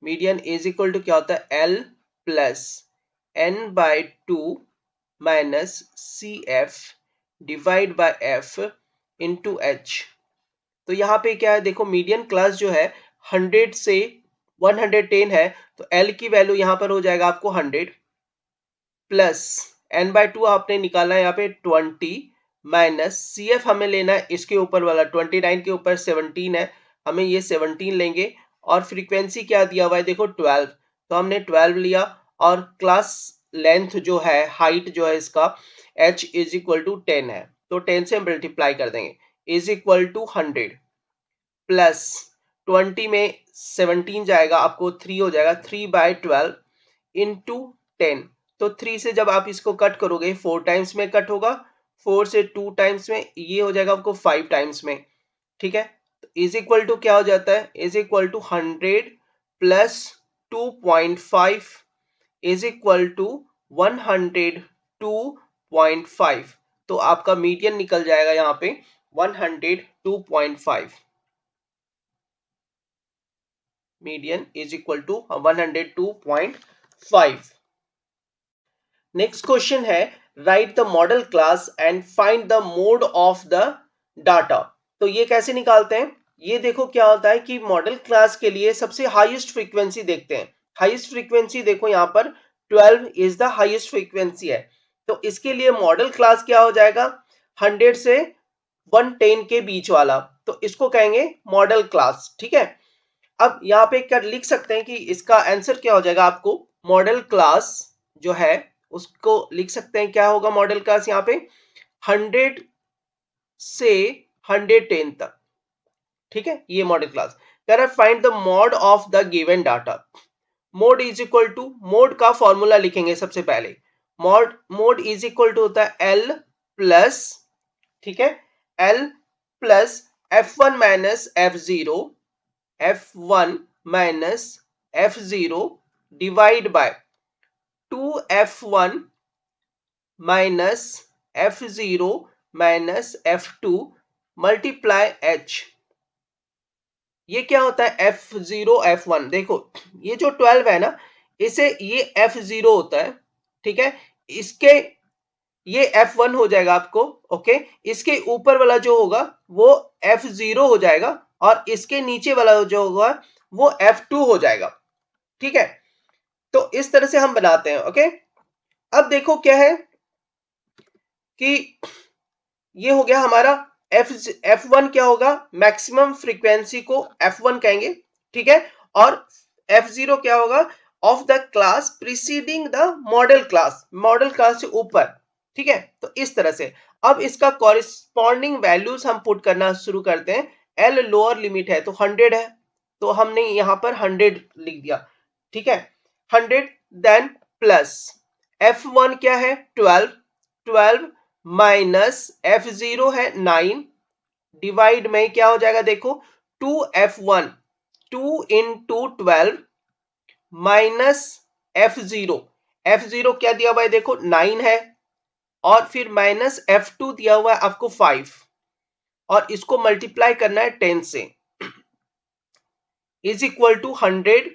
मीडियन इज इक्वल टू क्या होता है, L plus N by two minus C F divide by F into H. तो यहाँ पे क्या है, देखो मीडियन क्लास जो है 100 से 110 है, तो एल की वैल्यू यहाँ पर हो जाएगा आपको 100 प्लस एन बाय टू आपने निकाला है यहाँ पे 20 माइनस सी एफ हमें लेना है इसके ऊपर वाला 29 के ऊपर 17 है, हमें ये 17 लेंगे. और फ्रीक्वेंसी क्या दिया हुआ है, देखो 12, तो हमने 12 लिया. और क्लास लेंथ जो है, हाइट जो है इसका h इज इक्वल टू 10 है, तो 10 से मल्टीप्लाई कर देंगे, इज इक्वल टू 100 प्लस 20 में 17 जाएगा, आपको 3 हो जाएगा, 3/12 इंटू 10. तो 3 से जब आप इसको कट करोगे 4 टाइम्स में कट होगा, 4 से 2 टाइम्स में, ये हो जाएगा आपको 5 टाइम्स में. ठीक है, तो इज इक्वल टू क्या हो जाता है, is equal to 100 plus 2.5 is equal to 102.5. तो आपका मीडियन निकल जाएगा यहाँ पे 102.5. Median is equal to 102.5. Next question है write the modal class and find the mode of the data. तो ये कैसे निकालते हैं, ये देखो क्या होता है कि मॉडल क्लास के लिए सबसे हाईएस्ट फ्रीक्वेंसी देखते हैं. हाईएस्ट फ्रीक्वेंसी देखो यहाँ पर 12 इज द हाईएस्ट फ्रीक्वेंसी है, तो इसके लिए मॉडल क्लास क्या हो जाएगा, 100 से 110 के बीच वाला, तो इसको कहेंगे मॉडल क्लास. ठीक है, अब यहाँ पे क्या लिख सकते हैं कि इसका आंसर क्या हो जाएगा, आपको मॉडल क्लास जो है उसको लिख सकते हैं, क्या होगा मॉडल क्लास यहाँ पे 100 से 110 तक. ठीक है, ये मॉडल क्लास. कह रहा है find the mode of the given data. Mode is equal to, mode का फॉर्मूला लिखेंगे सबसे पहले. मोड इज इक्वल टू होता है एल प्लस, ठीक है, L plus F1 minus F0, F1 minus F0 divide by 2F1 minus F0 minus F2 multiply H. ये क्या होता है F0 F1, देखो ये जो 12 है ना, इसे ये F0 होता है. ठीक है, इसके ये F1 हो जाएगा आपको. ओके, इसके ऊपर वाला जो होगा वो F0 हो जाएगा और इसके नीचे वाला जो होगा वो F2 हो जाएगा. ठीक है, तो इस तरह से हम बनाते हैं. ओके, अब देखो क्या है कि ये हो गया हमारा F1 क्या होगा, मैक्सिमम फ्रीक्वेंसी को F1 कहेंगे. ठीक है, और F0 क्या होगा, of the class preceding the modal class, model class से ऊपर. ठीक है, तो इस तरह से अब इसका कॉरिस्पॉन्डिंग वैल्यूज हम पुट करना शुरू करते हैं. एल लोअर लिमिट है तो 100 है, तो हमने यहां पर 100 लिख दिया. ठीक है, 100 देन प्लस F1 क्या है 12, 12 माइनस F0 है 9 डिवाइड में क्या हो जाएगा, देखो 2F1, 2 into 12 minus F0. F0 क्या दिया हुआ है, देखो 9 है, और फिर माइनस F2 दिया हुआ है आपको 5, और इसको मल्टीप्लाई करना है 10 से, इज इक्वल टू 100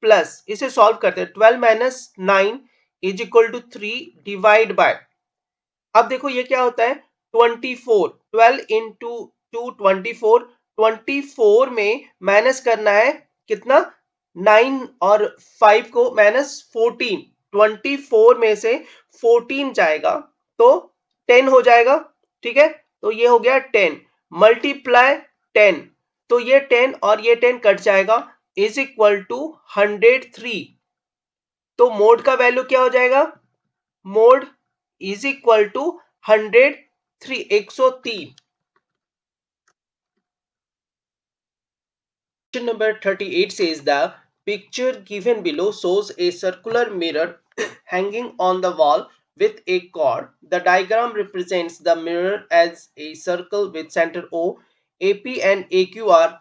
प्लस, इसे सॉल्व करते हैं, 12 minus 9 is equal to 3 divide by, अब देखो ये क्या होता है 24, 12 इंटू 2 24, 24 में माइनस करना है कितना 9 और 5 को माइनस 14, 24 में से 14 जाएगा तो 10 हो जाएगा. ठीक है, तो ये हो गया 10 मल्टीप्लाई 10, तो ये 10 और ये 10 कट जाएगा, इज इक्वल टू 103. तो मोड का वैल्यू क्या हो जाएगा, mode is equal to 103, 103. Question number 38 says the picture given below shows a circular mirror hanging on the wall with a chord. The diagram represents the mirror as a circle with center O. AP and AQ are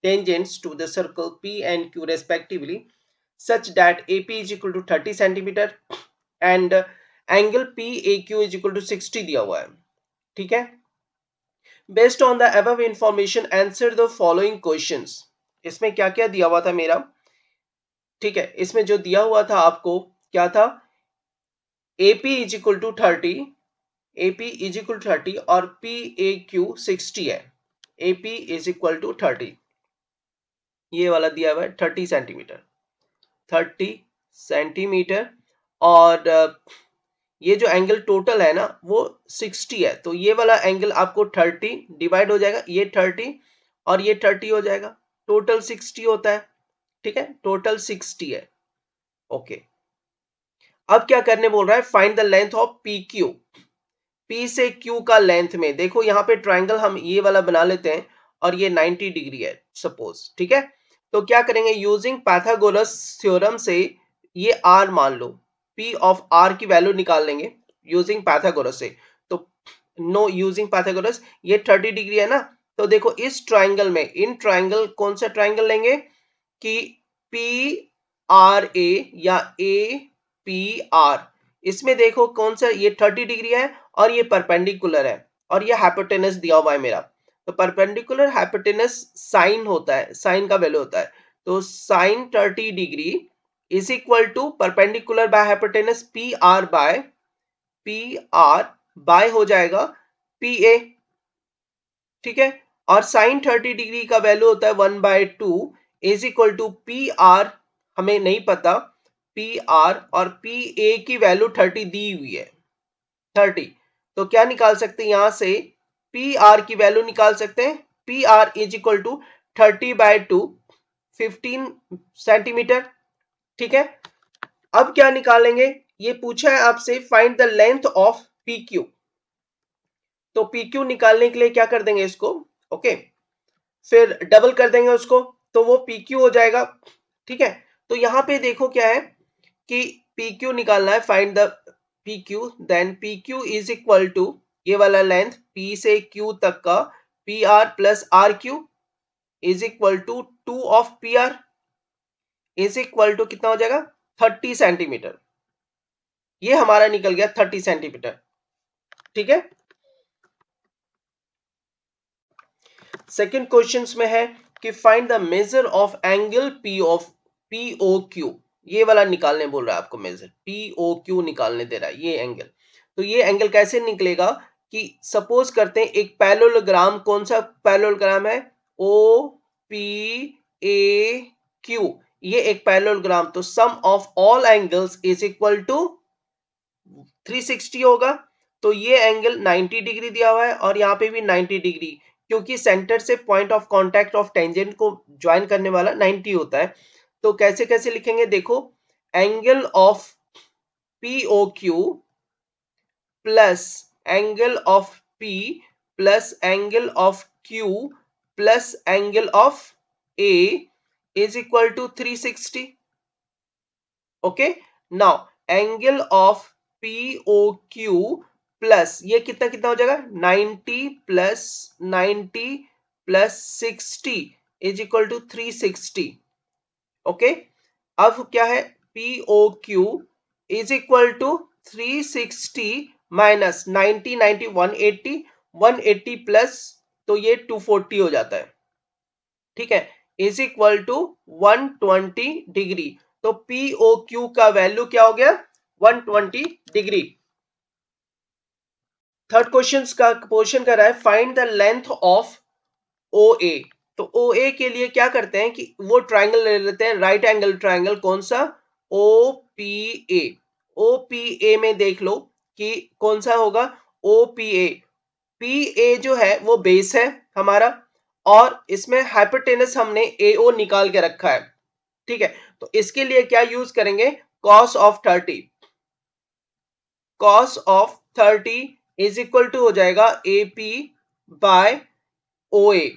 tangents to the circle P and Q respectively, such that AP is equal to 30 centimeter and angle PAQ is equal to 60 दिया हुआ है. ठीक है. Based on the above information, answer the following questions. इसमें क्या क्या दिया हुआ था मेरा. ठीक है. इसमें जो दिया हुआ था आपको क्या था. AP is equal to 30, AP is equal to 30 और PAQ 60 है. AP इज इक्वल टू 30, ये वाला दिया हुआ है 30 सेंटीमीटर, 30 सेंटीमीटर. और ये जो एंगल टोटल है ना वो 60 है. तो ये वाला एंगल आपको 30 डिवाइड हो जाएगा, ये 30 और ये 30 हो जाएगा, टोटल 60 होता है. ठीक है, टोटल 60 है. ओके. अब क्या करने बोल रहा है, find the length of P Q. P से क्यू का लेंथ में देखो यहाँ पे ट्राइंगल हम ये वाला बना लेते हैं और ये 90 डिग्री है सपोज. ठीक है. तो क्या करेंगे, यूजिंग पाइथागोरस थ्योरम से ये आर मान लो, पी ऑफ आर की वैल्यू निकाल लेंगे यूजिंग पाइथागोरस से. तो नो यूजिंग पाइथागोरस, ये 30 डिग्री है ना. तो देखो इस ट्राइंगल में, इन ट्राइंगल कौन सा ट्राइंगल लेंगे कि पी आर ए या ए पी आर. इसमें देखो कौन सा, ये 30 डिग्री है और ये परपेंडिकुलर है और ये हाइपोटेनस दिया हुआ है मेरा. तो परपेंडिकुलर हाइपोटेनस साइन होता है, साइन का वैल्यू होता है. तो sine 30 degree is equal to perpendicular by hypotenuse P R by हो जाएगा पी ए. ठीक है. और साइन 30 डिग्री का वैल्यू होता है 1/2 is equal to P R, हमें नहीं पता पी आर, और पी ए की वैल्यू 30 दी हुई है 30. तो क्या निकाल सकते हैं यहां से, पी आर की वैल्यू निकाल सकते हैं. P R is equal to 30/2, 15 centimetre. ठीक है. अब क्या निकालेंगे, ये पूछा है आपसे find the length of P Q. तो पी क्यू निकालने के लिए क्या कर देंगे इसको. ओके. फिर डबल कर देंगे उसको तो वो पी क्यू हो जाएगा. ठीक है. तो यहां पे देखो क्या है कि पी क्यू निकालना है, find the P Q. Then P Q is equal to ये वाला लेंथ पी से क्यू तक का P R plus R Q is equal to 2 of P R is equal to कितना हो जाएगा 30 सेंटीमीटर. ये हमारा निकल गया 30 सेंटीमीटर. ठीक है. सेकेंड क्वेश्चन में है कि find the measure of angle P of P O Q. ये वाला निकालने बोल रहा है आपको, मेजर पी ओ क्यू निकालने दे रहा है ये एंगल. तो ये एंगल कैसे निकलेगा कि सपोज करते हैं एक पैरेललोग्राम, कौन सा पैरेललोग्राम है, ओ पी ए क्यू. ये एक पैरेललोग्राम, तो sum of all angles is equal to 360 होगा. तो ये एंगल 90 डिग्री दिया हुआ है और यहाँ पे भी 90 डिग्री, क्योंकि सेंटर से point of contact of tangent को ज्वाइन करने वाला 90 होता है. तो कैसे कैसे लिखेंगे देखो, angle of P O Q plus angle of P plus angle of Q plus angle of A is equal to 360. Okay. Now angle of P O Q plus ये कितना कितना हो जाएगा 90 plus 90 plus 60 is equal to 360. Okay. अब क्या है, P O Q is equal to 360 minus 90 90 180 180 plus, तो ये 240 हो जाता है. ठीक है. Is equal to 120 degree. तो पी ओ क्यू का वैल्यू क्या हो गया 120 डिग्री. थर्ड क्वेश्चन कर रहा है find the length of O A. तो ओ ए के लिए क्या करते हैं कि वो ट्राइंगल ले लेते हैं, राइट एंगल ट्राइंगल, कौन सा, ओ P A. O P A में देख लो कि कौन सा होगा, ओ पी ए. पी ए जो है वो बेस है हमारा और इसमें हाइपोटेनस हमने ए ओ निकाल के रखा है. ठीक है. तो इसके लिए क्या यूज करेंगे, cos of 30. Cos of 30 is equal to हो जाएगा A P by O A.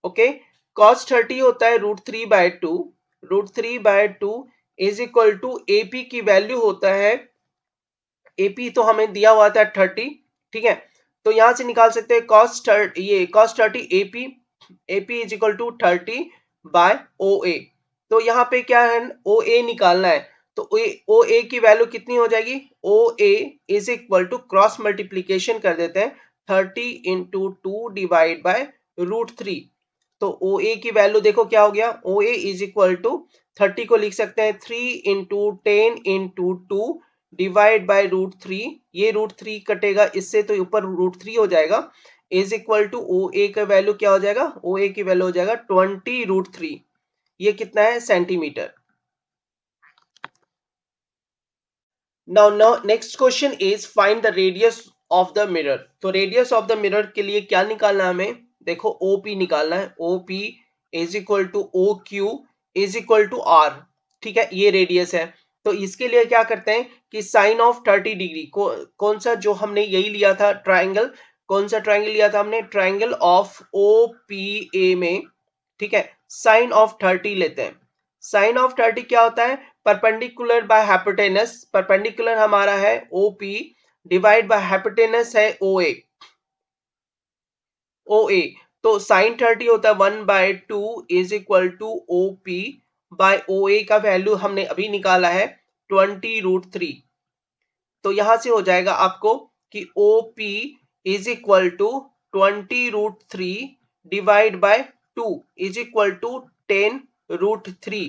Okay. Cos 30 होता है √3/2. √3/2 इज इक्वल टू एपी की वैल्यू होता है एपी तो हमें दिया हुआ था 30, ठीक है, तो यहां से निकाल सकते हैं cos 30 AP is equal to 30 by O A. तो यहाँ पे क्या है, ओ ए निकालना है, तो ओ ए की वैल्यू कितनी हो जाएगी, O A is equal to cross multiplication कर देते हैं 30 इंटू 2 डिवाइड बाय √3। तो ओ ए की वैल्यू देखो क्या हो गया, ओ ए इज इक्वल टू 30 को लिख सकते हैं 3 इंटू 10 इंटू 2 डिवाइड बाय √3। ये √3 कटेगा इससे तो ऊपर √3 हो जाएगा, is equal to O A का वैल्यू क्या हो जाएगा, ओ ए की वैल्यू हो जाएगा 20√3। ये कितना है, centimetre. Now next question is find the radius of the mirror. तो रेडियस ऑफ द मिरर के लिए क्या निकालना है हमें, देखो ओपी निकालना है, OP is equal to O Q is equal to R, ठीक है, ये रेडियस है। तो इसके लिए क्या करते हैं कि साइन ऑफ 30 डिग्री कौन सा, जो हमने यही लिया था ट्राइंगल, कौन सा ट्राइंगल लिया था हमने, triangle of O P A में, ठीक है, साइन ऑफ 30 लेते हैं। साइन ऑफ 30 क्या होता है, परपेंडिकुलर बाय हाइपोटेनस, परपेंडिकुलर हमारा है ओपी डिवाइड बाय हाइपोटेनस है ओ ए, ओ ए। तो साइन 30 होता है 1/2 is equal to O P by O A का वैल्यू हमने अभी निकाला है 20√3। तो यहां से हो जाएगा आपको कि O P is equal to 20√3 divide by 2 is equal to 10√3।